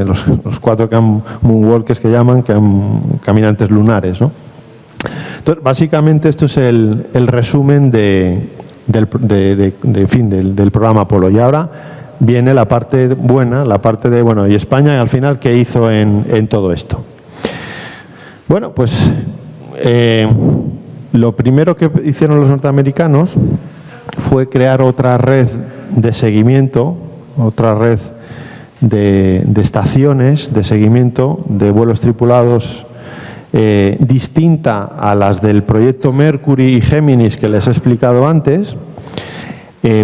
Los 4 que han moonwalkers, que llaman, que han caminantes lunares, ¿no? Entonces, básicamente esto es el resumen del programa Apolo. Y ahora viene la parte buena, la parte de, bueno, ¿y España al final qué hizo en todo esto? Bueno, pues lo primero que hicieron los norteamericanos fue crear otra red de seguimiento, otra red de estaciones de seguimiento de vuelos tripulados distinta a las del proyecto Mercury y Géminis que les he explicado antes,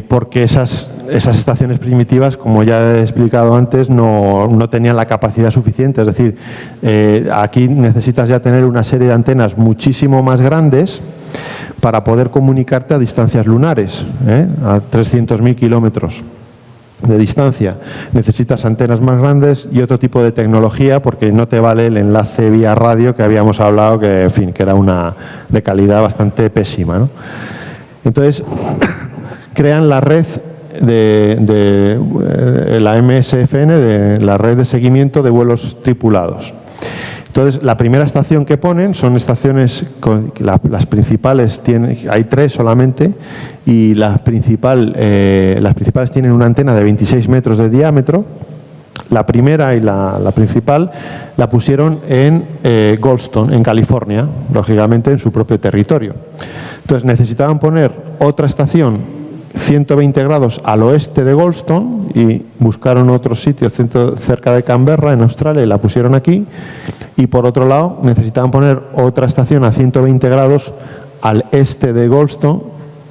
porque esas estaciones primitivas, como ya he explicado antes, no tenían la capacidad suficiente. Es decir, aquí necesitas ya tener una serie de antenas muchísimo más grandes para poder comunicarte a distancias lunares, a 300.000 kilómetros de distancia. Necesitas antenas más grandes y otro tipo de tecnología, porque no te vale el enlace vía radio que habíamos hablado, que en fin, que era una de calidad bastante pésima, ¿no? Entonces, crean la red de la MSFN, de la red de seguimiento de vuelos tripulados. Entonces, la primera estación que ponen son estaciones, las principales hay 3 solamente, y las principales tienen una antena de 26 metros de diámetro. La primera y la principal la pusieron en Goldstone, en California, lógicamente en su propio territorio. Entonces necesitaban poner otra estación 120 grados al oeste de Goldstone y buscaron otro sitio cerca de Canberra, en Australia, y la pusieron aquí. Y por otro lado necesitaban poner otra estación a 120 grados al este de Goldstone,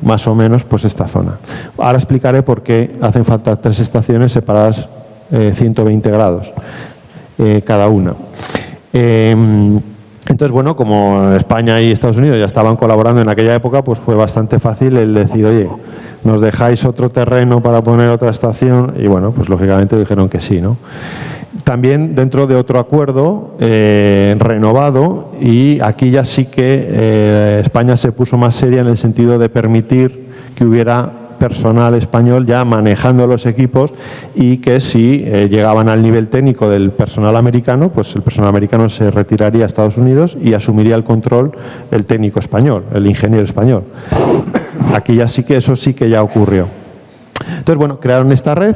más o menos pues esta zona. Ahora explicaré por qué hacen falta 3 estaciones separadas 120 grados cada una. Entonces, bueno, como España y Estados Unidos ya estaban colaborando en aquella época, pues fue bastante fácil el decir, oye, ¿nos dejáis otro terreno para poner otra estación? Y bueno, pues lógicamente dijeron que sí, ¿no? También dentro de otro acuerdo renovado, y aquí ya sí que España se puso más seria en el sentido de permitir que hubiera personal español ya manejando los equipos, y que si llegaban al nivel técnico del personal americano, pues el personal americano se retiraría a Estados Unidos y asumiría el control el técnico español, el ingeniero español. Aquí ya sí que eso sí que ya ocurrió. Entonces, bueno, crearon esta red.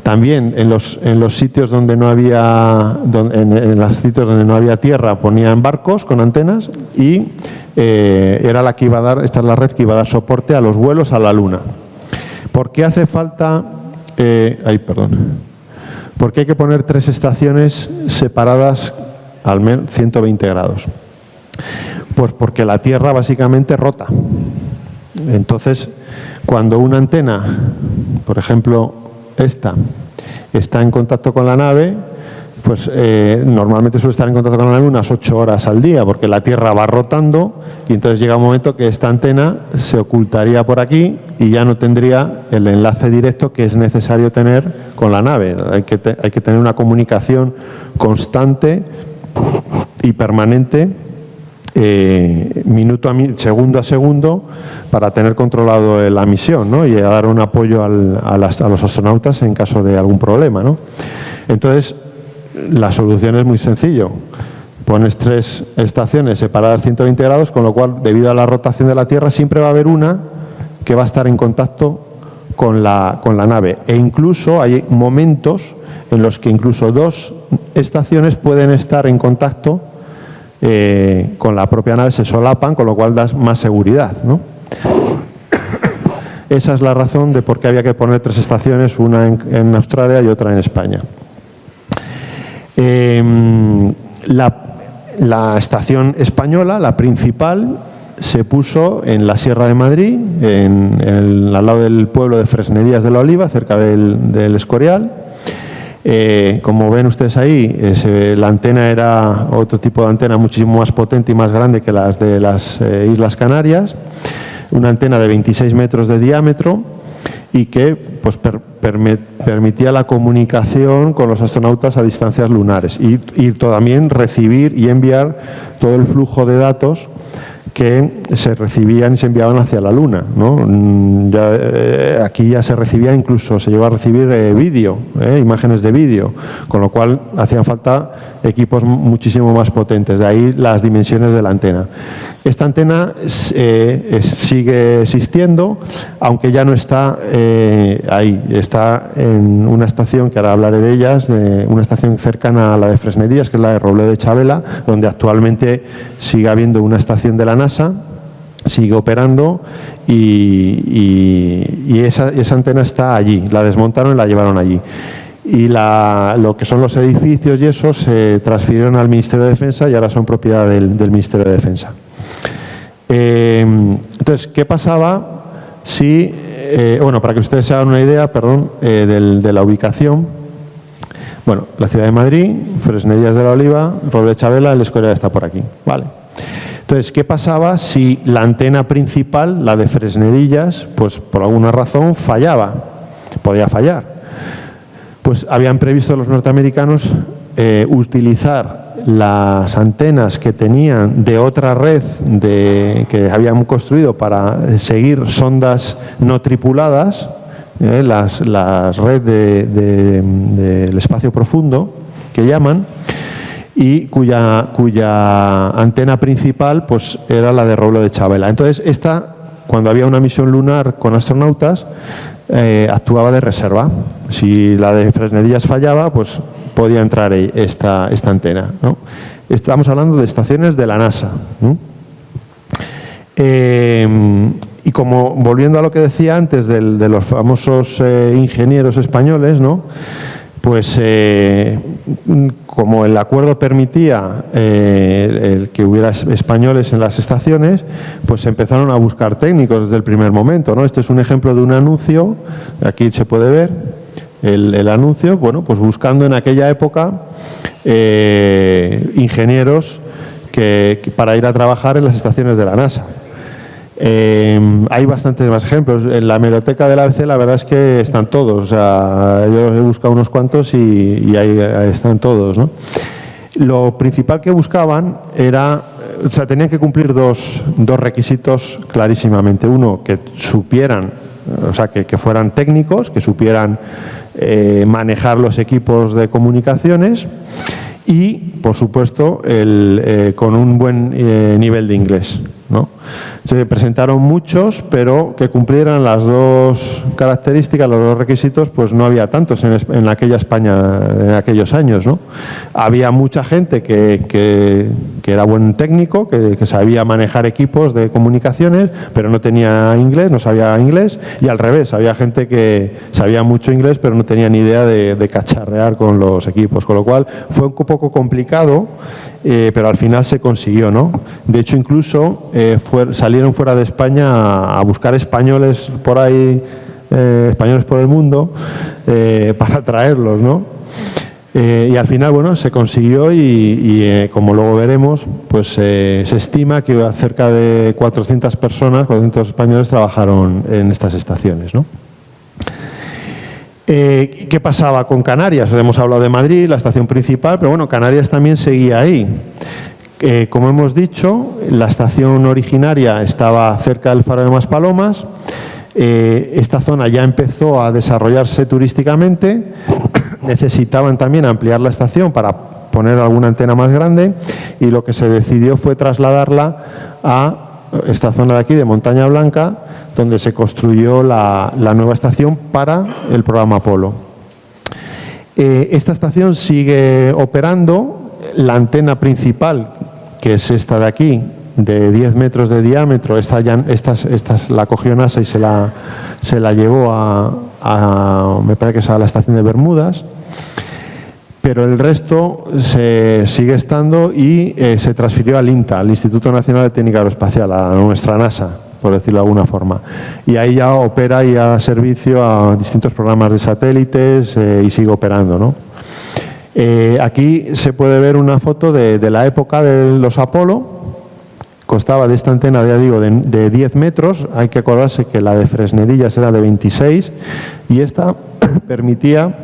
También en los sitios donde no había en los sitios donde no había tierra ponían barcos con antenas, y era la que iba a dar, esta es la red que iba a dar soporte a los vuelos a la Luna. ¿Por qué hace falta ¿por qué hay que poner 3 estaciones separadas al menos 120 grados? Pues porque la Tierra básicamente rota. Entonces, cuando una antena, por ejemplo esta, está en contacto con la nave, pues normalmente suele estar en contacto con la nave unas 8 horas al día, porque la Tierra va rotando, y entonces llega un momento que esta antena se ocultaría por aquí y ya no tendría el enlace directo que es necesario tener con la nave. Hay que tener una comunicación constante y permanente, segundo a segundo, para tener controlado la misión, ¿no? Y a dar un apoyo a los astronautas en caso de algún problema, ¿no? Entonces, la solución es muy sencillo. Pones 3 estaciones separadas 120 grados, con lo cual, debido a la rotación de la Tierra, siempre va a haber una que va a estar en contacto con la nave. E incluso hay momentos en los que incluso 2 estaciones pueden estar en contacto con la propia nave, se solapan, con lo cual das más seguridad, ¿no? Esa es la razón de por qué había que poner 3 estaciones, una en Australia y otra en España. La estación española, la principal, se puso en la Sierra de Madrid, al lado del pueblo de Fresnedías de la Oliva, cerca del Escorial. Como ven ustedes ahí, la antena era otro tipo de antena muchísimo más potente y más grande que las de las Islas Canarias, una antena de 26 metros de diámetro, y que pues permitía la comunicación con los astronautas a distancias lunares, y también recibir y enviar todo el flujo de datos que se recibían y se enviaban hacia la Luna, ¿no? Aquí ya se recibía, incluso se llegó a recibir vídeo, imágenes de vídeo, con lo cual hacían falta equipos muchísimo más potentes, de ahí las dimensiones de la antena. Esta antena sigue existiendo, aunque ya no está ahí, está en una estación que ahora hablaré de ellas, una estación cercana a la de Fresnedías, que es la de Robledo de Chabela, donde actualmente sigue habiendo una estación de la NASA, sigue operando, y esa antena está allí, la desmontaron y la llevaron allí. Y lo que son los edificios y eso se transfirieron al Ministerio de Defensa y ahora son propiedad del Ministerio de Defensa. Entonces, ¿qué pasaba si, para que ustedes se hagan una idea, de la ubicación? Bueno, la ciudad de Madrid, Fresnedías de la Oliva, Robledo de Chabela, el Escorial está por aquí, ¿vale? Entonces, ¿qué pasaba si la antena principal, la de Fresnedillas, pues por alguna razón fallaba? Podía fallar. Pues habían previsto los norteamericanos utilizar las antenas que tenían de otra red que habían construido para seguir sondas no tripuladas, la red del espacio profundo, que llaman, y cuya antena principal pues era la de Roblo de Chavela. Entonces, cuando había una misión lunar con astronautas, actuaba de reserva. Si la de Fresnedillas fallaba, pues podía entrar esta antena, ¿no? Estamos hablando de estaciones de la NASA, ¿no? Y como, volviendo a lo que decía antes de los famosos ingenieros españoles, ¿no? Pues como el acuerdo permitía el que hubiera españoles en las estaciones, pues empezaron a buscar técnicos desde el primer momento, ¿no? Este es un ejemplo de un anuncio, aquí se puede ver el anuncio, bueno, pues buscando en aquella época ingenieros para ir a trabajar en las estaciones de la NASA. Hay bastantes más ejemplos. En la hemeroteca del ABC la verdad es que están todos. O sea, yo he buscado unos cuantos y ahí están todos, ¿no? Lo principal que buscaban era, o sea, tenían que cumplir dos requisitos clarísimamente. Uno, que supieran, o sea, que fueran técnicos, que supieran manejar los equipos de comunicaciones y, por supuesto, con un buen nivel de inglés, ¿no? Se presentaron muchos, pero que cumplieran las dos características, los dos requisitos, pues no había tantos en aquella España en aquellos años, ¿no? Había mucha gente que era buen técnico, que sabía manejar equipos de comunicaciones, pero no tenía inglés, no sabía inglés, y al revés, había gente que sabía mucho inglés, pero no tenía ni idea de cacharrear con los equipos, con lo cual fue un poco complicado, pero al final se consiguió, ¿no? De hecho, incluso salieron fuera de España a buscar españoles por ahí, españoles por el mundo, para traerlos, ¿no? Y al final, bueno, se consiguió y como luego veremos, pues se estima que cerca de 400 personas, 400 españoles trabajaron en estas estaciones, ¿no? ¿Qué pasaba con Canarias? Hemos hablado de Madrid, la estación principal, pero bueno, Canarias también seguía ahí. Como hemos dicho, la estación originaria estaba cerca del Faro de Maspalomas. Esta zona ya empezó a desarrollarse turísticamente. Necesitaban también ampliar la estación para poner alguna antena más grande y lo que se decidió fue trasladarla a esta zona de aquí, de Montaña Blanca, donde se construyó la nueva estación para el programa Apolo. Esta estación sigue operando. La antena principal, que es esta de aquí, de 10 metros de diámetro, esta la cogió NASA y se la llevó me parece que es a la estación de Bermudas, pero el resto sigue estando y se transfirió al INTA, al Instituto Nacional de Técnica Aeroespacial, a nuestra NASA, por decirlo de alguna forma. Y ahí ya opera y da servicio a distintos programas de satélites y sigue operando, ¿no? Aquí se puede ver una foto de la época de los Apolo. Constaba de esta antena, ya digo, de 10 metros. Hay que acordarse que la de Fresnedillas era de 26 y esta permitía,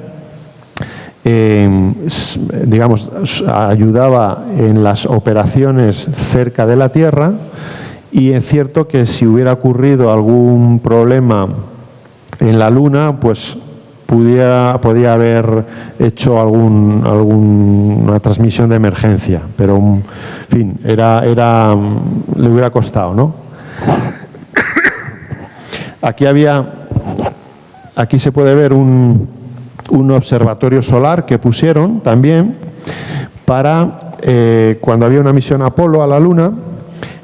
digamos, ayudaba en las operaciones cerca de la Tierra, y es cierto que si hubiera ocurrido algún problema en la Luna, pues podía haber hecho alguna transmisión de emergencia, pero en fin, le hubiera costado, ¿no? Aquí se puede ver un observatorio solar que pusieron también para cuando había una misión Apolo a la Luna,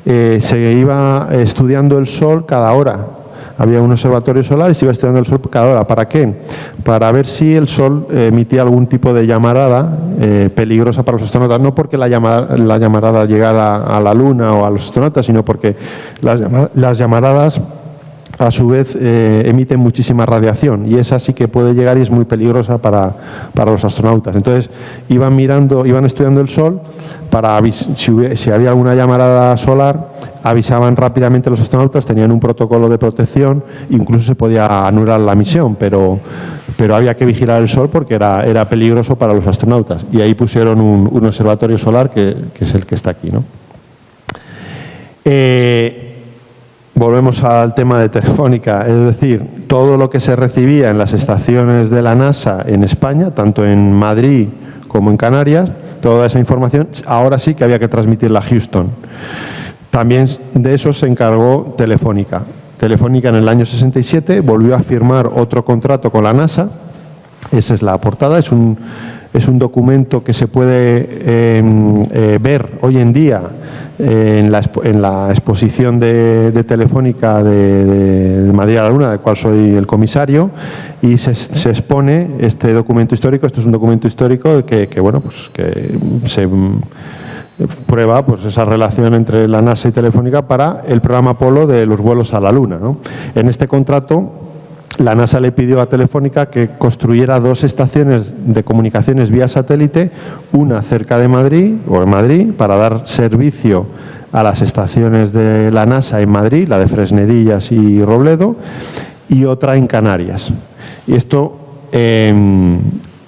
se iba estudiando el Sol cada hora. Había un observatorio solar y se iba estudiando el Sol cada hora. ¿Para qué? Para ver si el Sol emitía algún tipo de llamarada peligrosa para los astronautas. No porque la llamarada llegara a la Luna o a los astronautas, sino porque las llamaradas a su vez emiten muchísima radiación, y esa sí que puede llegar y es muy peligrosa para los astronautas. Entonces iban estudiando el Sol para si había alguna llamarada solar, avisaban rápidamente a los astronautas, tenían un protocolo de protección, incluso se podía anular la misión, pero había que vigilar el Sol porque era peligroso para los astronautas, y ahí pusieron un observatorio solar que es el que está aquí, ¿no? Volvemos al tema de Telefónica, es decir, todo lo que se recibía en las estaciones de la NASA en España, tanto en Madrid como en Canarias, toda esa información ahora sí que había que transmitirla a Houston. También de eso se encargó Telefónica. Telefónica en el año 67 volvió a firmar otro contrato con la NASA. Esa es la portada, es un documento que se puede ver hoy en día en la exposición de Telefónica de Madrid a la Luna, del cual soy el comisario, y se expone este documento histórico. Esto es un documento histórico que se prueba pues esa relación entre la NASA y Telefónica para el programa Apolo de los vuelos a la Luna, ¿no? En este contrato, la NASA le pidió a Telefónica que construyera 2 estaciones de comunicaciones vía satélite, una cerca de Madrid, o en Madrid, para dar servicio a las estaciones de la NASA en Madrid, la de Fresnedillas y Robledo, y otra en Canarias. Y esto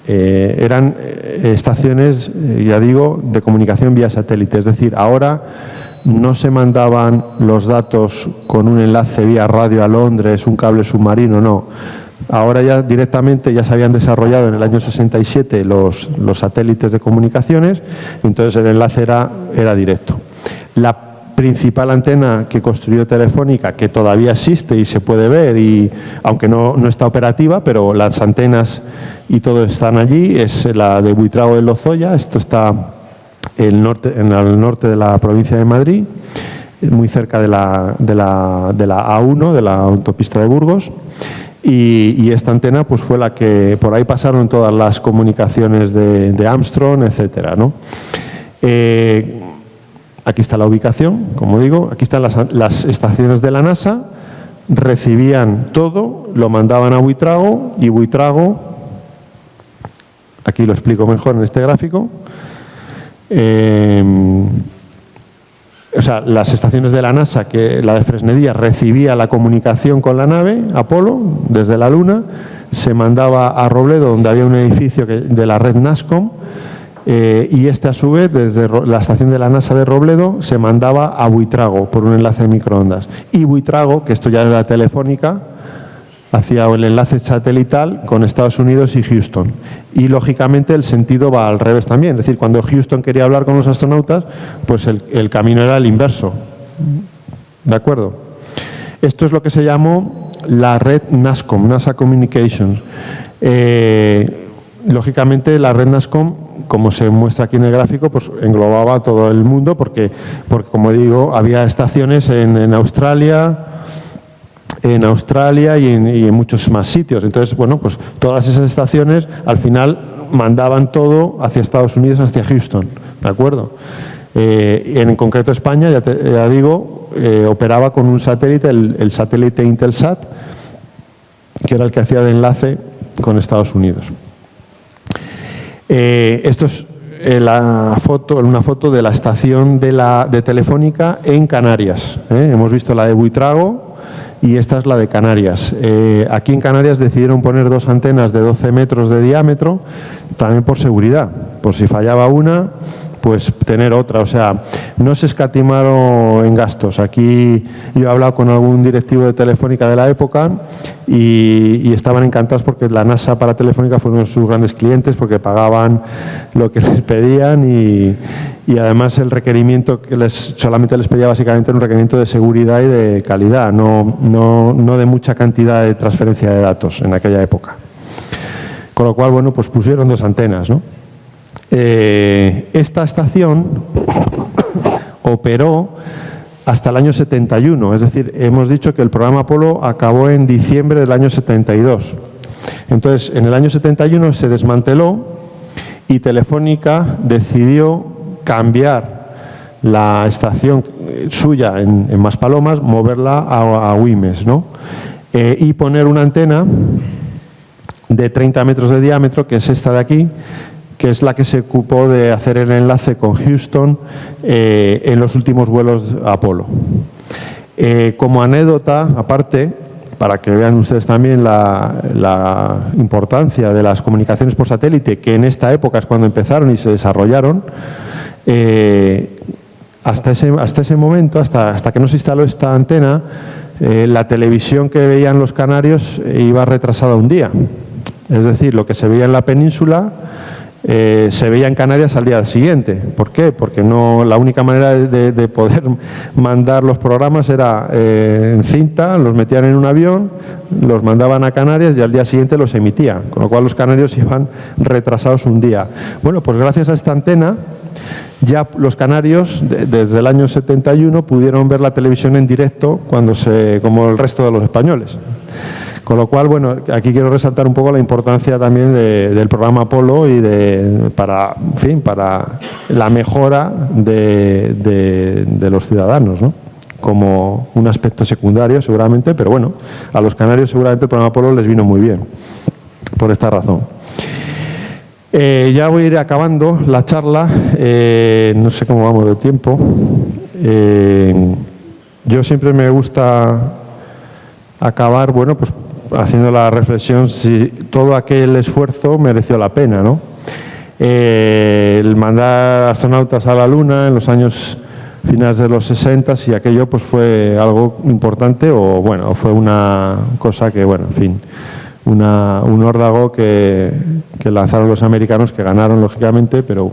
eran estaciones, ya digo, de comunicación vía satélite. Es decir, ahora no se mandaban los datos con un enlace vía radio a Londres, un cable submarino, no. Ahora ya directamente ya se habían desarrollado en el año 67 los satélites de comunicaciones, entonces el enlace era directo. La principal antena que construyó Telefónica, que todavía existe y se puede ver, y aunque no está operativa, pero las antenas y todo están allí, es la de Buitrago de Lozoya. Esto está en el norte de la provincia de Madrid, muy cerca de la A1, de la autopista de Burgos, y esta antena pues fue la que por ahí pasaron todas las comunicaciones de Armstrong, etcétera, ¿no? Aquí está la ubicación, como digo, aquí están las estaciones de la NASA, recibían todo, lo mandaban a Buitrago, y Buitrago, aquí lo explico mejor en este gráfico. O sea, las estaciones de la NASA, que la de Fresnedillas recibía la comunicación con la nave Apolo desde la Luna, se mandaba a Robledo, donde había un edificio de la red NASCOM, y a su vez, desde la estación de la NASA de Robledo, se mandaba a Buitrago por un enlace de microondas. Y Buitrago, que esto ya era Telefónica, hacía el enlace satelital con Estados Unidos y Houston. Y, lógicamente, el sentido va al revés también. Es decir, cuando Houston quería hablar con los astronautas, pues el camino era el inverso. ¿De acuerdo? Esto es lo que se llamó la red NASCOM, NASA Communications. Lógicamente, la red NASCOM, como se muestra aquí en el gráfico, pues englobaba a todo el mundo, porque como digo, había estaciones en Australia y en muchos más sitios. Entonces, bueno, pues todas esas estaciones al final mandaban todo hacia Estados Unidos, hacia Houston, ¿de acuerdo? En concreto España, ya digo, operaba con un satélite, el satélite Intelsat, que era el que hacía de enlace con Estados Unidos. Esto es una foto de la estación de Telefónica en Canarias. Hemos visto la de Buitrago y esta es la de Canarias. Aquí en Canarias decidieron poner 2 antenas de 12 metros de diámetro, también por seguridad, por si fallaba una, pues tener otra. O sea, no se escatimaron en gastos. Aquí yo he hablado con algún directivo de Telefónica de la época y estaban encantados porque la NASA para Telefónica fue uno de sus grandes clientes, porque pagaban lo que les pedían y además el requerimiento que solamente les pedía básicamente era un requerimiento de seguridad y de calidad, no de mucha cantidad de transferencia de datos en aquella época. Con lo cual, bueno, pues pusieron 2 antenas, ¿no? Esta estación operó hasta el año 71, es decir, hemos dicho que el programa Apolo acabó en diciembre del año 72. Entonces, en el año 71 se desmanteló y Telefónica decidió cambiar la estación suya en Maspalomas, moverla a Güímez, ¿no? Y poner una antena de 30 metros de diámetro, que es esta de aquí, que es la que se ocupó de hacer el enlace con Houston en los últimos vuelos Apolo. Como anécdota, aparte, para que vean ustedes también la importancia de las comunicaciones por satélite, que en esta época es cuando empezaron y se desarrollaron, hasta ese momento, hasta que no se instaló esta antena, la televisión que veían los canarios iba retrasada un día. Es decir, lo que se veía en la península se veía en Canarias al día siguiente. ¿Por qué? Porque la única manera de poder mandar los programas era en cinta, los metían en un avión, los mandaban a Canarias y al día siguiente los emitían, con lo cual los canarios iban retrasados un día. Bueno, pues gracias a esta antena ya los canarios desde el año 71 pudieron ver la televisión en directo como el resto de los españoles. Con lo cual, bueno, aquí quiero resaltar un poco la importancia también del programa Apolo y para la mejora de los ciudadanos, ¿no? Como un aspecto secundario seguramente, pero bueno, a los canarios seguramente el programa Apolo les vino muy bien, por esta razón. Ya voy a ir acabando la charla, no sé cómo vamos de tiempo. Yo siempre me gusta acabar, bueno, pues haciendo la reflexión si todo aquel esfuerzo mereció la pena, ¿no? El mandar astronautas a la Luna en los años finales de los 60, si aquello pues fue algo importante o bueno, fue una cosa que, bueno, en fin, un órdago que lanzaron los americanos, que ganaron lógicamente, pero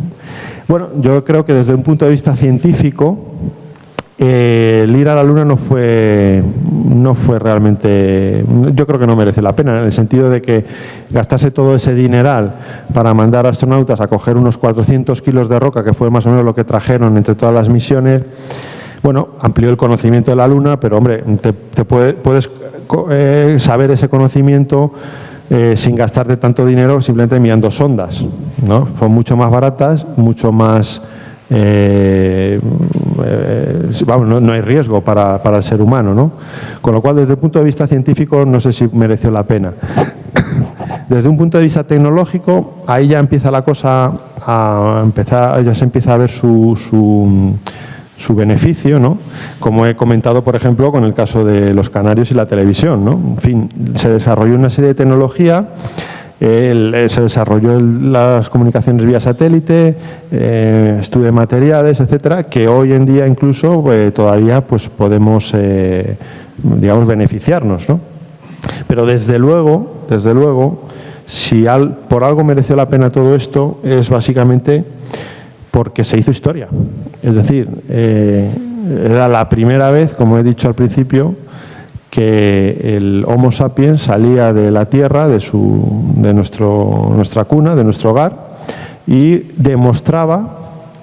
bueno, yo creo que desde un punto de vista científico el ir a la Luna no fue realmente, yo creo que no merece la pena, en el sentido de que gastarse todo ese dineral para mandar astronautas a coger unos 400 kilos de roca, que fue más o menos lo que trajeron entre todas las misiones. Bueno, amplió el conocimiento de la Luna, pero hombre, puedes saber ese conocimiento sin gastarte tanto dinero simplemente enviando sondas, ¿no? Son mucho más baratas, mucho más vamos, no hay riesgo para el ser humano, ¿no? Con lo cual, desde el punto de vista científico, no sé si mereció la pena. Desde un punto de vista tecnológico, ahí ya empieza la cosa ya se empieza a ver su beneficio, ¿no? Como he comentado, por ejemplo, con el caso de los canarios y la televisión, ¿no? En fin, se desarrolló una serie de tecnología. Se desarrolló las comunicaciones vía satélite, estudio de materiales, etcétera, que hoy en día incluso todavía pues podemos digamos beneficiarnos, ¿no? Pero desde luego, si por algo mereció la pena todo esto, es básicamente porque se hizo historia. Es decir, era la primera vez, como he dicho al principio, que el Homo sapiens salía de la Tierra, de nuestra cuna, de nuestro hogar, y demostraba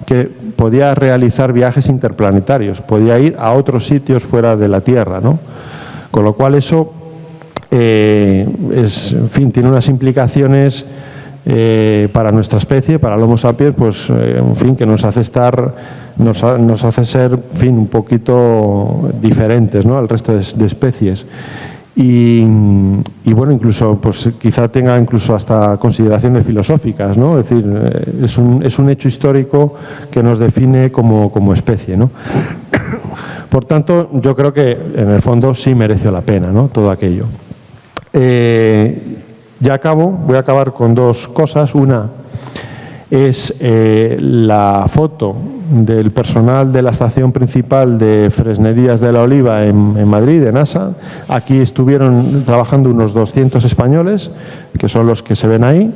que podía realizar viajes interplanetarios, podía ir a otros sitios fuera de la Tierra, ¿no? Con lo cual eso en fin, tiene unas implicaciones para nuestra especie, para el Homo sapiens, pues en fin, que nos hace ser, en fin, un poquito diferentes, ¿no?, al resto de especies. Y bueno, incluso pues quizá tenga incluso hasta consideraciones filosóficas, ¿no? Es decir, es un hecho histórico que nos define como especie, ¿no? Por tanto, yo creo que en el fondo sí mereció la pena, ¿no?, todo aquello. Ya voy a acabar con dos cosas. Una es la foto del personal de la estación principal de Fresnedillas de la Oliva en Madrid, en NASA. Aquí estuvieron trabajando unos 200 españoles, que son los que se ven ahí.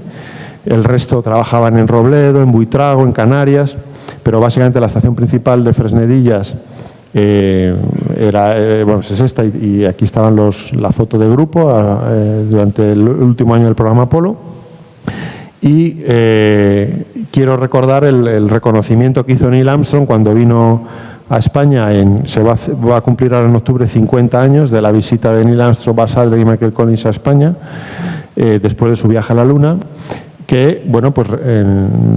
El resto trabajaban en Robledo, en Buitrago, en Canarias, pero básicamente la estación principal de Fresnedillas bueno, es esta, y aquí estaban la foto de grupo durante el último año del programa Apolo. Y quiero recordar el reconocimiento que hizo Neil Armstrong cuando vino a España. Se va a cumplir ahora en octubre 50 años de la visita de Neil Armstrong, Buzz Aldrin y Michael Collins a España, después de su viaje a la Luna, que bueno, pues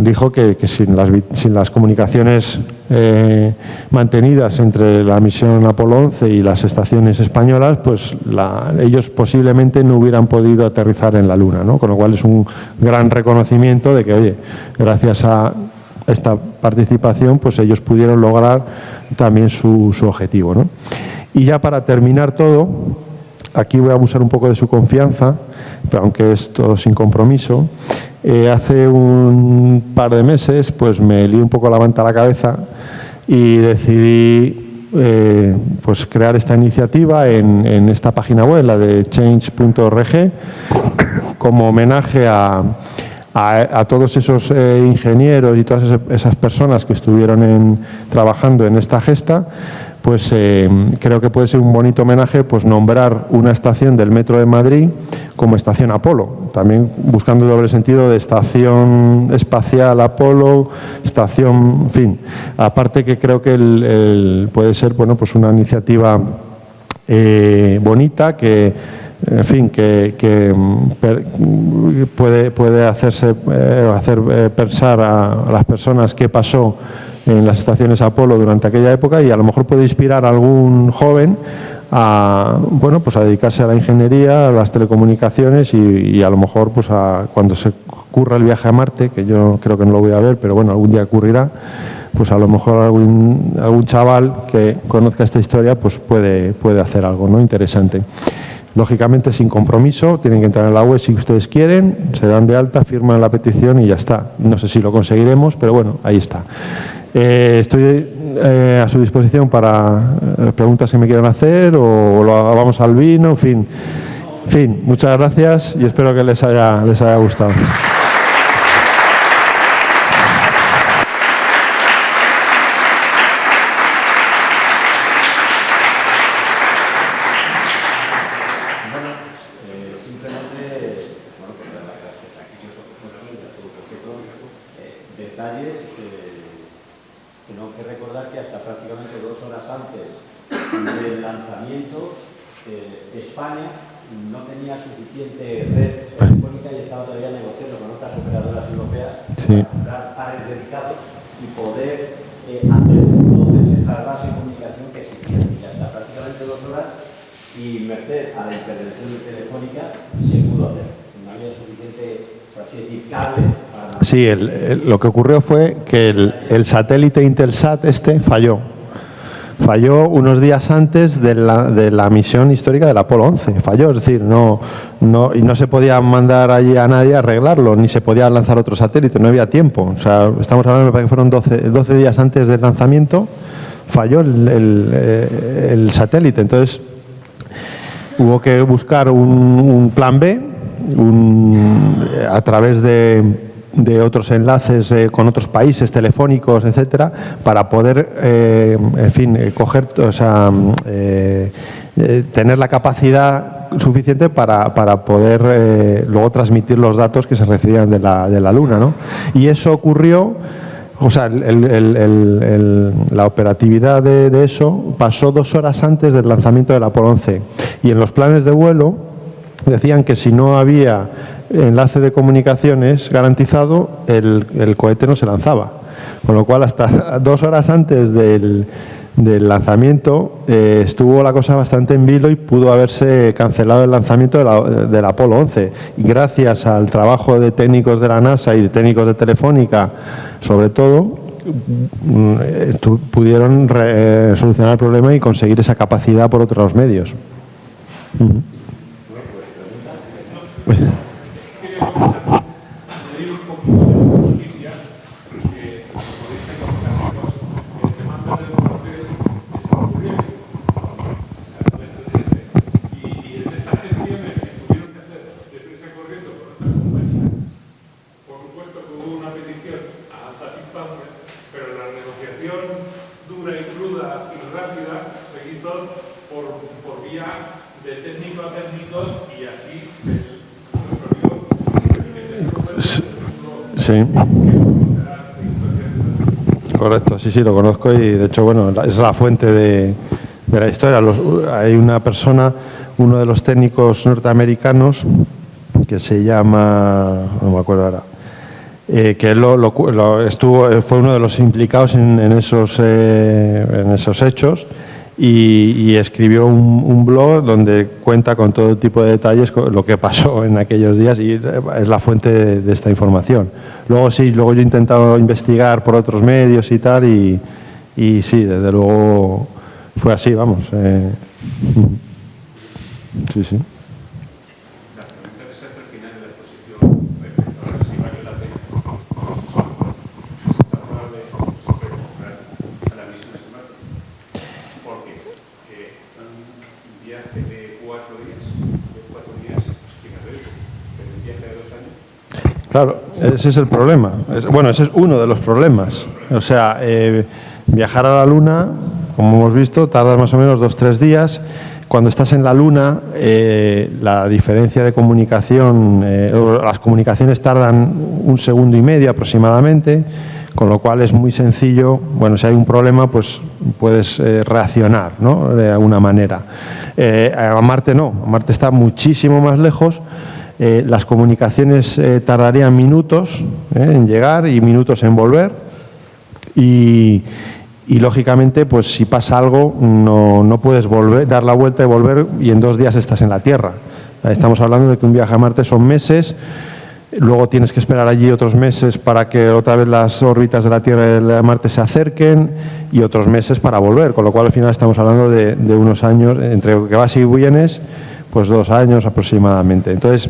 dijo que sin las comunicaciones mantenidas entre la misión Apolo 11 y las estaciones españolas, pues ellos posiblemente no hubieran podido aterrizar en la Luna, ¿no? Con lo cual es un gran reconocimiento de que, oye, gracias a esta participación, pues ellos pudieron lograr también su objetivo, ¿no? Y ya para terminar todo, aquí voy a abusar un poco de su confianza, pero aunque es todo sin compromiso. Hace un par de meses pues me lié un poco la manta a la cabeza y decidí pues crear esta iniciativa en esta página web, la de change.org, como homenaje a todos esos ingenieros y todas esas personas que estuvieron trabajando en esta gesta. Pues creo que puede ser un bonito homenaje pues nombrar una estación del Metro de Madrid como estación Apolo, también buscando el doble sentido de estación espacial Apolo, estación, en fin. Aparte que creo que puede ser, bueno, pues una iniciativa bonita que, en fin, que puede hacer pensar a las personas qué pasó en las estaciones Apolo durante aquella época, y a lo mejor puede inspirar a algún joven a, bueno, pues a dedicarse a la ingeniería, a las telecomunicaciones y a lo mejor pues cuando se ocurra el viaje a Marte, que yo creo que no lo voy a ver, pero bueno, algún día ocurrirá, pues a lo mejor algún chaval que conozca esta historia pues puede hacer algo, ¿no?, interesante. Lógicamente sin compromiso, tienen que entrar en la web si ustedes quieren, se dan de alta, firman la petición y ya está. No sé si lo conseguiremos, pero bueno, ahí está. Estoy a su disposición para preguntas que me quieran hacer o vamos al vino, en fin, muchas gracias y espero que les haya gustado. Sí, lo que ocurrió fue que el satélite Intelsat falló. Falló unos días antes de la misión histórica del Apolo 11. Falló, es decir, y no se podía mandar allí a nadie a arreglarlo, ni se podía lanzar otro satélite, no había tiempo. O sea, estamos hablando de que fueron 12 días antes del lanzamiento, falló el satélite. Entonces, hubo que buscar un plan B a través de otros enlaces con otros países telefónicos, etcétera, para poder, en fin, tener la capacidad suficiente para poder luego transmitir los datos que se recibían de la Luna, ¿no? Y eso ocurrió, o sea, la operatividad de eso pasó 2 horas antes del lanzamiento del Apolo 11. Y en los planes de vuelo decían que si no había enlace de comunicaciones garantizado, el cohete no se lanzaba. Con lo cual, hasta 2 horas antes del lanzamiento estuvo la cosa bastante en vilo y pudo haberse cancelado el lanzamiento del Apolo 11. Y gracias al trabajo de técnicos de la NASA y de técnicos de Telefónica, sobre todo, pudieron solucionar el problema y conseguir esa capacidad por otros medios. Sí. Correcto, sí, lo conozco y de hecho, bueno, es la fuente de la historia. Hay una persona, uno de los técnicos norteamericanos, que se llama, no me acuerdo ahora, que él fue uno de los implicados en esos hechos y escribió un blog donde cuenta con todo tipo de detalles lo que pasó en aquellos días y es la fuente de esta información. Luego yo he intentado investigar por otros medios y tal y sí, desde luego fue así, vamos. Sí, sí. Claro, ese es el problema. Bueno, ese es uno de los problemas. O sea, viajar a la Luna, como hemos visto, tarda más o menos 2-3 días. Cuando estás en la Luna, la diferencia de comunicación, las comunicaciones tardan 1,5 segundos aproximadamente, con lo cual es muy sencillo. Bueno, si hay un problema, pues puedes reaccionar, ¿no?, de alguna manera. A Marte no, a Marte está muchísimo más lejos. Las comunicaciones tardarían minutos en llegar y minutos en volver y lógicamente pues si pasa algo no puedes dar la vuelta y volver y en 2 días estás en la Tierra. Estamos hablando de que un viaje a Marte son meses, luego tienes que esperar allí otros meses para que otra vez las órbitas de la Tierra y de Marte se acerquen y otros meses para volver, con lo cual al final estamos hablando de unos años, entre que vas y vienes, pues 2 años aproximadamente. Entonces,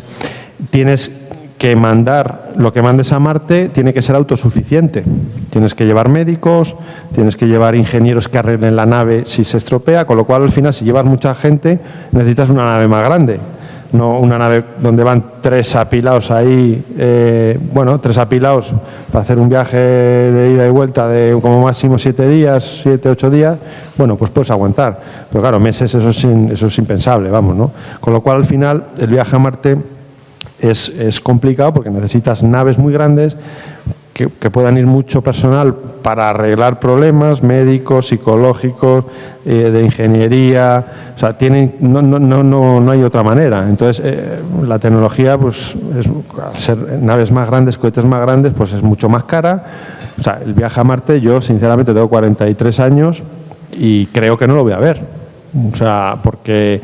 tienes que mandar, lo que mandes a Marte tiene que ser autosuficiente. Tienes que llevar médicos, tienes que llevar ingenieros que arreglen la nave si se estropea, con lo cual al final si llevas mucha gente necesitas una nave más grande. No una nave donde van 3 apilados ahí, 3 apilados para hacer un viaje de ida y vuelta de como máximo 7 días, 7-8 días, bueno, pues puedes aguantar. Pero claro, meses eso es impensable, vamos, ¿no? Con lo cual al final el viaje a Marte es complicado porque necesitas naves muy grandes que puedan ir mucho personal para arreglar problemas médicos, psicológicos, de ingeniería, o sea, no hay otra manera. Entonces, la tecnología, pues, al ser naves más grandes, cohetes más grandes, pues es mucho más cara. O sea, el viaje a Marte, yo sinceramente tengo 43 años y creo que no lo voy a ver. O sea, porque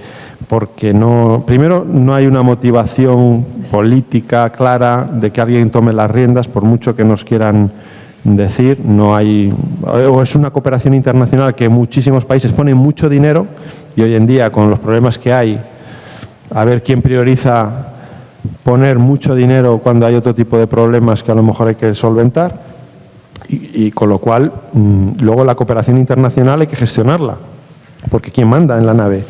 primero no hay una motivación política clara de que alguien tome las riendas, por mucho que nos quieran decir, no hay, o es una cooperación internacional que muchísimos países ponen mucho dinero y hoy en día con los problemas que hay, a ver quién prioriza poner mucho dinero cuando hay otro tipo de problemas que a lo mejor hay que solventar y con lo cual luego la cooperación internacional hay que gestionarla, porque ¿quién manda en la nave?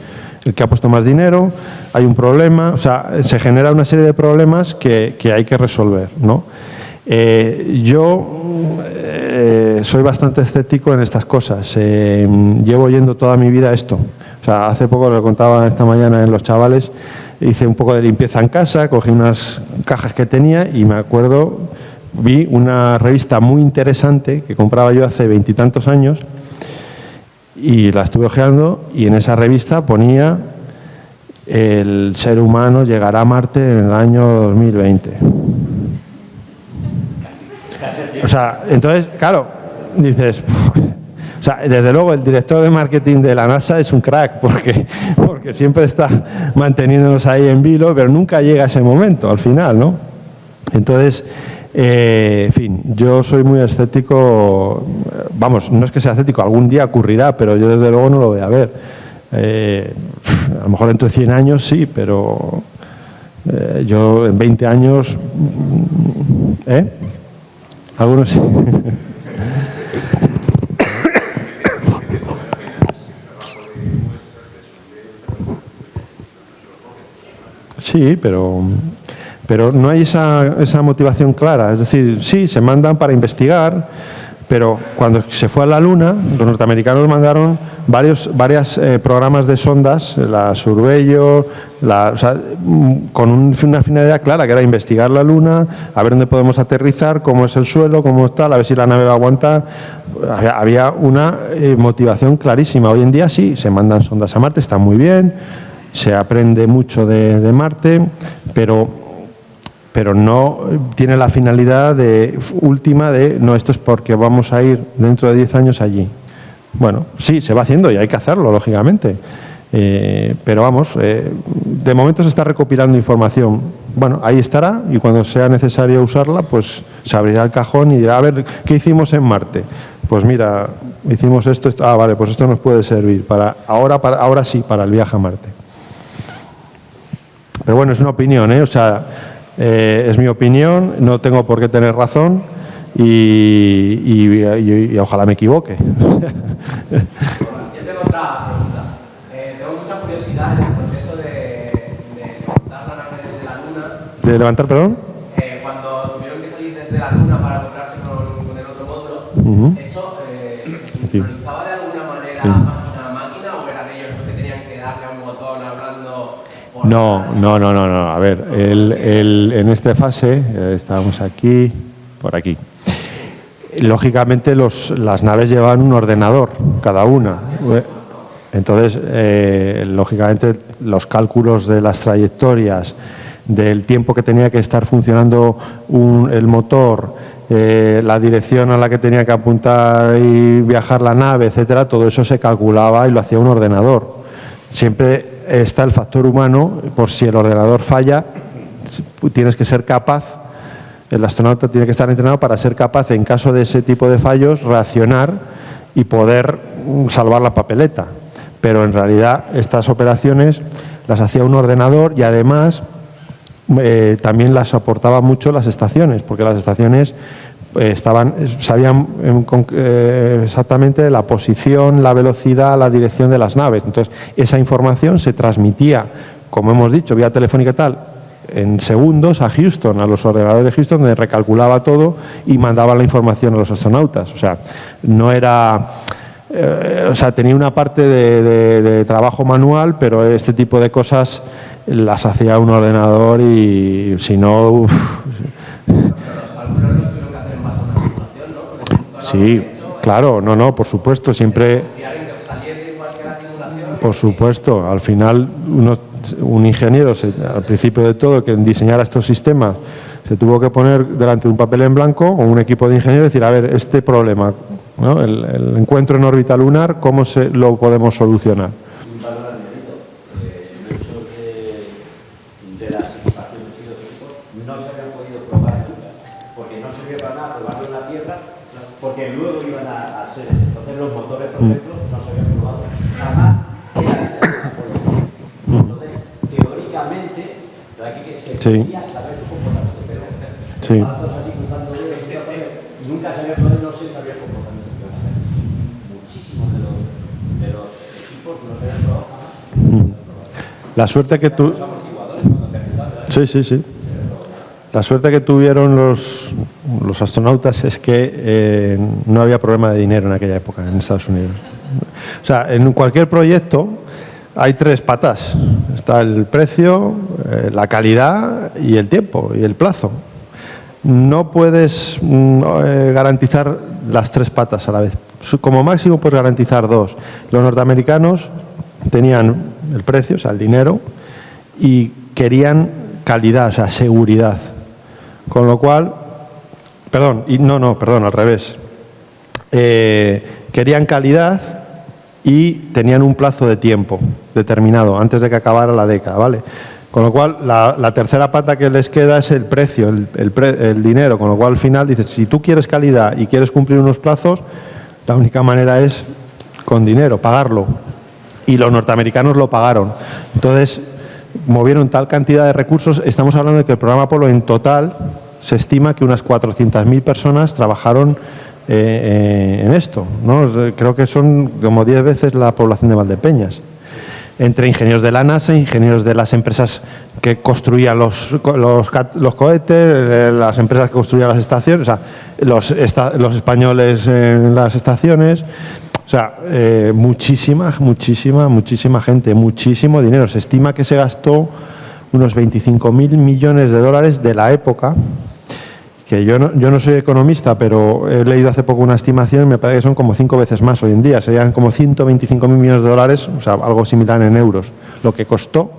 El que ha puesto más dinero, hay un problema, o sea, se genera una serie de problemas que hay que resolver, ¿no? Yo soy bastante escéptico en estas cosas, llevo oyendo toda mi vida esto. O sea, hace poco, lo contaba esta mañana en Los Chavales, hice un poco de limpieza en casa, cogí unas cajas que tenía y me acuerdo, vi una revista muy interesante que compraba yo hace 20 y tantos años, y la estuve hojeando y en esa revista ponía el ser humano llegará a Marte en el año 2020. O sea, entonces, claro, dices, o sea, desde luego el director de marketing de la NASA es un crack porque siempre está manteniéndonos ahí en vilo, pero nunca llega ese momento al final, ¿no? Entonces, en fin, yo soy muy escéptico, vamos, no es que sea escéptico, algún día ocurrirá, pero yo desde luego no lo voy a ver. A lo mejor dentro de 100 años sí, pero yo en 20 años, algunos sí. Sí, pero no hay esa motivación clara. Es decir, sí, se mandan para investigar, pero cuando se fue a la Luna, los norteamericanos mandaron varios programas de sondas, la Surveyor, o sea, con una finalidad clara, que era investigar la Luna, a ver dónde podemos aterrizar, cómo es el suelo, cómo está, a ver si la nave va a aguantar. Había una motivación clarísima. Hoy en día sí, se mandan sondas a Marte, está muy bien, se aprende mucho de Marte, pero pero no tiene la finalidad última de, no, esto es porque vamos a ir dentro de 10 años allí. Bueno, sí, se va haciendo y hay que hacerlo, lógicamente. Pero vamos, de momento se está recopilando información. Bueno, ahí estará y cuando sea necesario usarla, pues se abrirá el cajón y dirá, a ver, ¿qué hicimos en Marte? Pues mira, hicimos esto, ah, vale, pues esto nos puede servir ahora sí, para el viaje a Marte. Pero bueno, es una opinión, o sea, es mi opinión, no tengo por qué tener razón y ojalá me equivoque. Yo tengo otra pregunta. Tengo mucha curiosidad en el proceso de levantar la nave desde la Luna. ¿De levantar, perdón? Cuando tuvieron que salir desde la Luna para encontrarse con el otro módulo, ¿eso se sincronizaba de alguna manera máquina a máquina o eran ellos los que tenían que darle a un botón hablando? No. A ver, en esta fase, estábamos aquí, por aquí. Lógicamente las naves llevaban un ordenador, cada una. Entonces, lógicamente, los cálculos de las trayectorias, del tiempo que tenía que estar funcionando el motor, la dirección a la que tenía que apuntar y viajar la nave, etcétera, todo eso se calculaba y lo hacía un ordenador. Siempre está el factor humano, por si el ordenador falla, tienes que ser capaz, el astronauta tiene que estar entrenado para ser capaz, en caso de ese tipo de fallos, reaccionar y poder salvar la papeleta. Pero en realidad estas operaciones las hacía un ordenador y además también las aportaba mucho las estaciones, porque las estaciones sabían exactamente la posición, la velocidad, la dirección de las naves. Entonces, esa información se transmitía, como hemos dicho, vía telefónica y tal, en segundos a Houston, a los ordenadores de Houston, donde recalculaba todo y mandaba la información a los astronautas. O sea, no era... tenía una parte de trabajo manual, pero este tipo de cosas las hacía un ordenador y si no... Sí, claro, no, por supuesto, siempre... Por supuesto, al final un ingeniero, al principio de todo, que diseñara estos sistemas, se tuvo que poner delante de un papel en blanco o un equipo de ingenieros y decir, a ver, este problema, ¿no? El encuentro en órbita lunar, ¿cómo lo podemos solucionar? Un valor añadido. Muchos de las equipaciones y los equipos no se habían podido probar nunca, porque no servía para nada probarlo en la Tierra, porque luego iban a ser. Entonces los motores, por ejemplo, no se habían probado jamás. Entonces, teóricamente, de aquí que se podía saber su comportamiento, pero así cruzando nunca se había podido, no se sabía el comportamiento. Muchísimos de los equipos no se habían probado jamás. La suerte que tú... Los amortiguadores cuando aterrizaban. Sí. La suerte que tuvieron los astronautas es que no había problema de dinero en aquella época en Estados Unidos. O sea, en cualquier proyecto hay tres patas. Está el precio, la calidad y el tiempo y el plazo. No puedes garantizar las tres patas a la vez. Como máximo puedes garantizar dos. Los norteamericanos tenían el precio, o sea, el dinero, y querían calidad, o sea, seguridad. Con lo cual, perdón, al revés. Querían calidad y tenían un plazo de tiempo determinado antes de que acabara la década, ¿vale? Con lo cual, la tercera pata que les queda es el precio, el dinero. Con lo cual, al final, dices, si tú quieres calidad y quieres cumplir unos plazos, la única manera es con dinero, pagarlo. Y los norteamericanos lo pagaron. Entonces, movieron tal cantidad de recursos. Estamos hablando de que el programa Apolo en total se estima que unas 400.000 personas trabajaron en esto, ¿no? Creo que son como 10 veces la población de Valdepeñas. Entre ingenieros de la NASA, ingenieros de las empresas que construían los cohetes, las empresas que construían las estaciones, o sea, los españoles en las estaciones. O sea, muchísima gente, muchísimo dinero. Se estima que se gastó unos 25.000 millones de dólares de la época, que yo no soy economista, pero he leído hace poco una estimación y me parece que son como 5 veces más hoy en día. Serían como 125.000 millones de dólares, o sea, algo similar en euros, lo que costó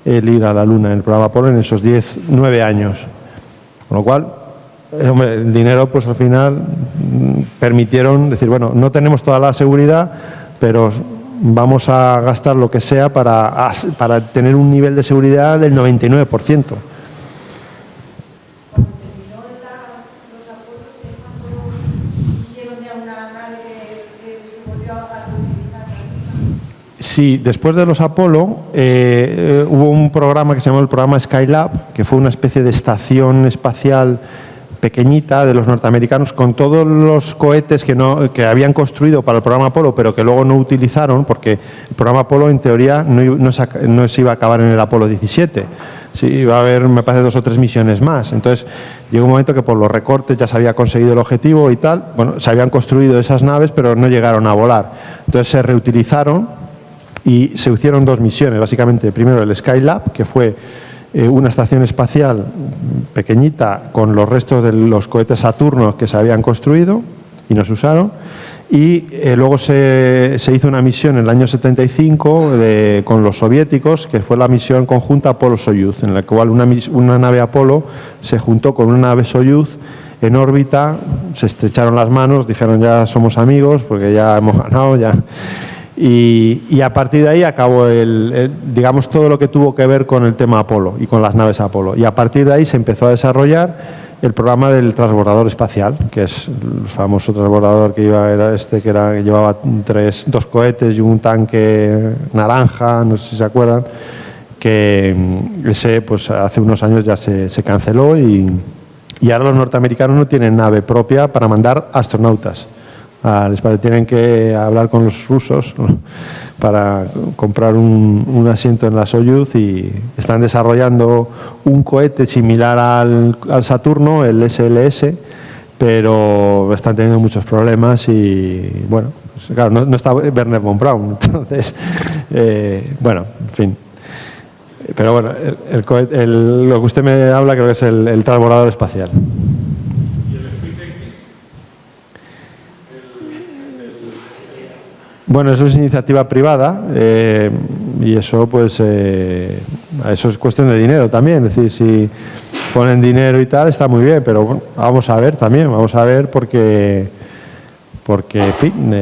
el ir a la Luna en el programa Apolo en esos 9 años. Con lo cual, hombre, el dinero, pues al final permitieron decir, bueno, no tenemos toda la seguridad, pero vamos a gastar lo que sea para tener un nivel de seguridad del 99%. Sí, después de los Apolo hubo un programa que se llamó el programa Skylab, que fue una especie de estación espacial pequeñita de los norteamericanos con todos los cohetes que habían construido para el programa Apolo, pero que luego no utilizaron, porque el programa Apolo en teoría no se iba a acabar en el Apolo 17. Sí, iba a haber, me parece, 2 o 3 misiones más. Entonces, llegó un momento que por los recortes ya se había conseguido el objetivo y tal. Bueno, se habían construido esas naves, pero no llegaron a volar. Entonces, se reutilizaron y se hicieron 2 misiones, básicamente. Primero, el Skylab, que fue una estación espacial pequeñita con los restos de los cohetes Saturno que se habían construido y no se usaron. Y luego se hizo una misión en el año 75 con los soviéticos, que fue la misión conjunta Apolo-Soyuz, en la cual una nave Apolo se juntó con una nave Soyuz en órbita, se estrecharon las manos, dijeron ya somos amigos porque ya hemos ganado, ya. Y a partir de ahí acabó digamos, todo lo que tuvo que ver con el tema Apolo y con las naves Apolo. Y a partir de ahí se empezó a desarrollar el programa del transbordador espacial, que es el famoso transbordador que llevaba 2 cohetes y un tanque naranja, no sé si se acuerdan, que ese pues hace unos años ya se canceló y ahora los norteamericanos no tienen nave propia para mandar astronautas al espacio. Tienen que hablar con los rusos, ¿no?, para comprar un asiento en la Soyuz, y están desarrollando un cohete similar al Saturno, el SLS, pero están teniendo muchos problemas y, bueno, pues, claro, no está Wernher von Braun, entonces, bueno, en fin. Pero bueno, lo que usted me habla creo que es el transbordador espacial. Bueno, eso es iniciativa privada y eso pues eso es cuestión de dinero también. Es decir, si ponen dinero y tal está muy bien, pero bueno, vamos a ver también, porque en fin,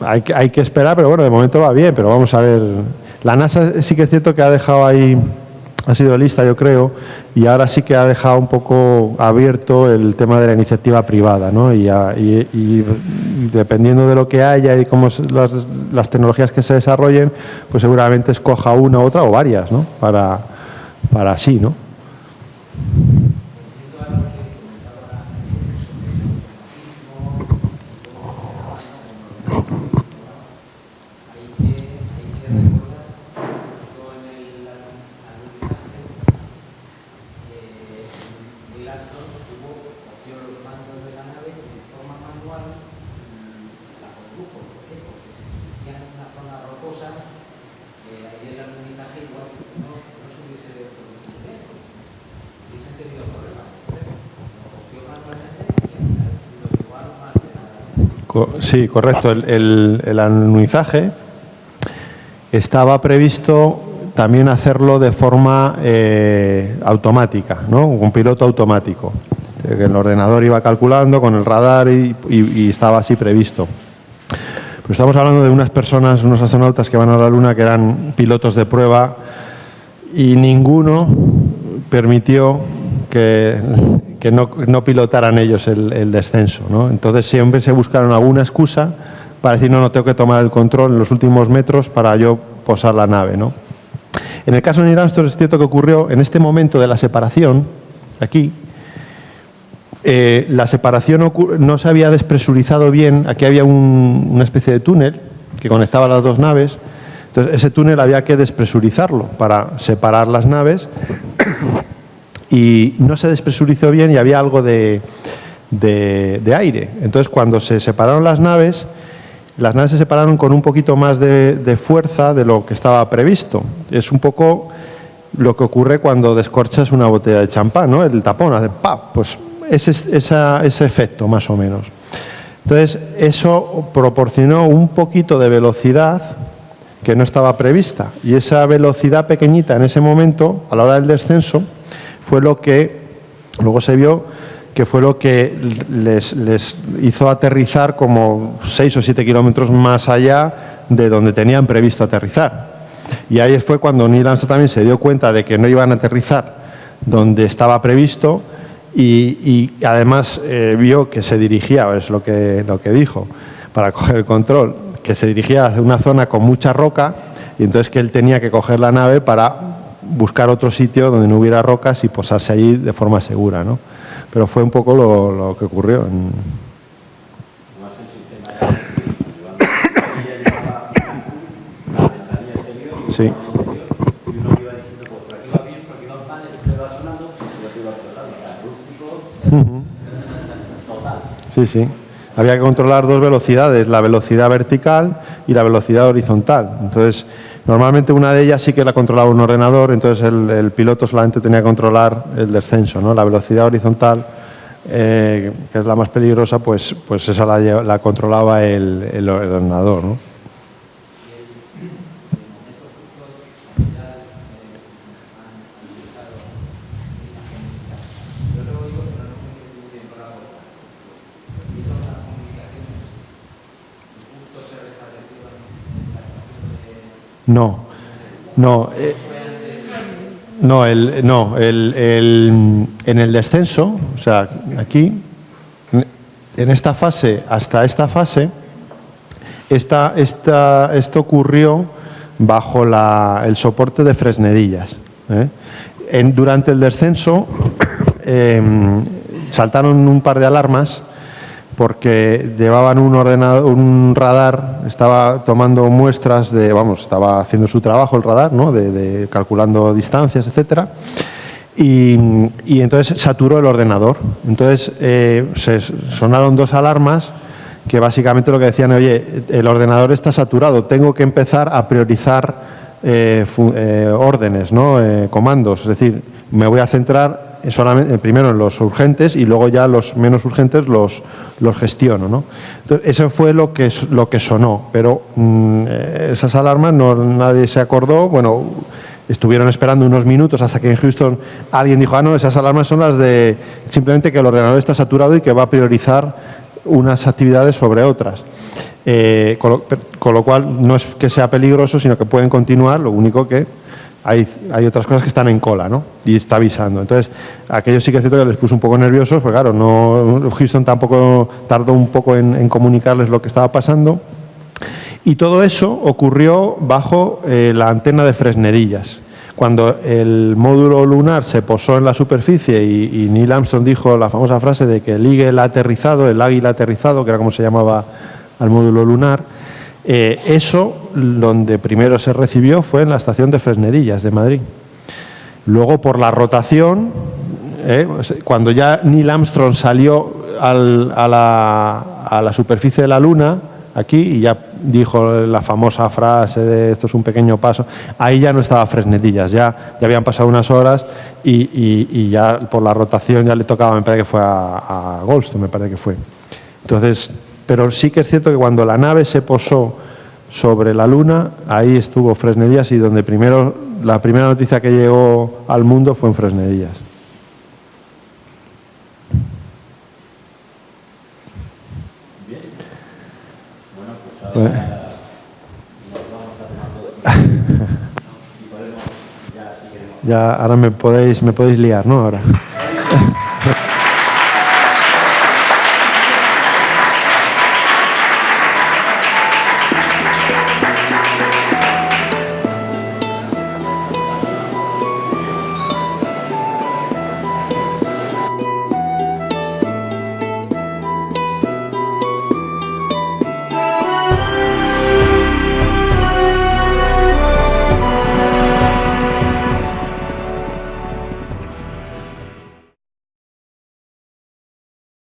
hay que esperar, pero bueno, de momento va bien, pero vamos a ver. La NASA sí que es cierto que ha dejado ahí, ha sido lista, yo creo, y ahora sí que ha dejado un poco abierto el tema de la iniciativa privada, ¿no? Y dependiendo de lo que haya y cómo las tecnologías que se desarrollen, pues seguramente escoja una, otra o varias, ¿no? Para así, ¿no? Sí, correcto. El alunizaje estaba previsto también hacerlo de forma automática, ¿no? Un piloto automático. El ordenador iba calculando con el radar y estaba así previsto. Pero estamos hablando de unas personas, unos astronautas que van a la Luna, que eran pilotos de prueba, y ninguno permitió que no pilotaran ellos el descenso, ¿no? Entonces siempre se buscaron alguna excusa para decir no tengo que tomar el control en los últimos metros para yo posar la nave, ¿no? En el caso de Neil Armstrong es cierto que ocurrió en este momento de la separación, aquí, la separación no se había despresurizado bien. Aquí había una especie de túnel que conectaba las 2 naves. Entonces ese túnel había que despresurizarlo para separar las naves y no se despresurizó bien y había algo de aire. Entonces cuando se separaron las naves se separaron con un poquito más de fuerza de lo que estaba previsto. Es un poco lo que ocurre cuando descorchas una botella de champán, ¿no? El tapón hace ¡pap! Pues ese efecto más o menos. Entonces eso proporcionó un poquito de velocidad que no estaba prevista, y esa velocidad pequeñita en ese momento a la hora del descenso fue lo que Luego se vio que fue lo que les hizo aterrizar como 6 o 7 kilómetros más allá de donde tenían previsto aterrizar. Y ahí fue cuando Neil Armstrong también se dio cuenta de que no iban a aterrizar donde estaba previsto y además vio que se dirigía, es lo que dijo, para coger el control, que se dirigía hacia una zona con mucha roca y entonces que él tenía que coger la nave para buscar otro sitio donde no hubiera rocas y posarse allí de forma segura, ¿no? Pero fue un poco lo que ocurrió. Sí. Sí, sí. Había que controlar dos velocidades, la velocidad vertical y la velocidad horizontal. Entonces, normalmente una de ellas sí que la controlaba un ordenador, entonces el piloto solamente tenía que controlar el descenso, ¿no? La velocidad horizontal, que es la más peligrosa, pues esa la controlaba el ordenador, ¿no? En el descenso, o sea, aquí, en esta fase, hasta esta fase, esto ocurrió bajo el soporte de Fresnedillas. Durante el descenso saltaron un par de alarmas porque llevaban un radar, estaba tomando muestras estaba haciendo su trabajo el radar, ¿no? de calculando distancias, etcétera, y entonces saturó el ordenador. Entonces sonaron dos alarmas que básicamente lo que decían, oye, el ordenador está saturado, tengo que empezar a priorizar órdenes, ¿no? Comandos, es decir, me voy a centrar solamente primero en los urgentes y luego ya los menos urgentes los gestiono, ¿no? Entonces, eso fue lo que sonó, pero esas alarmas nadie se acordó. Bueno, estuvieron esperando unos minutos hasta que en Houston alguien dijo, no, esas alarmas son las de simplemente que el ordenador está saturado y que va a priorizar unas actividades sobre otras. Con lo cual no es que sea peligroso, sino que pueden continuar, lo único que hay otras cosas que están en cola, ¿no? Y está avisando. Entonces, aquellos sí que es cierto que les puso un poco nerviosos, porque claro, Houston tampoco tardó un poco en comunicarles lo que estaba pasando. Y todo eso ocurrió bajo la antena de Fresnedillas. Cuando el módulo lunar se posó en la superficie y Neil Armstrong dijo la famosa frase de que el águila aterrizado, que era como se llamaba al módulo lunar, eso, donde primero se recibió, fue en la estación de Fresnedillas de Madrid. Luego, por la rotación, cuando ya Neil Armstrong salió a la superficie de la Luna, aquí, y ya dijo la famosa frase de esto es un pequeño paso, ahí ya no estaba Fresnedillas, ya habían pasado unas horas y ya por la rotación ya le tocaba, me parece que fue a Goldstone, me parece que fue. Entonces, pero sí que es cierto que cuando la nave se posó sobre la Luna, ahí estuvo Fresnedillas y donde la primera noticia que llegó al mundo fue en Fresnedillas. Bien. Bueno, pues ahora nos vamos a tomar todo. Y podemos, ya si queremos. Ya, ahora me podéis liar, ¿no? Ahora.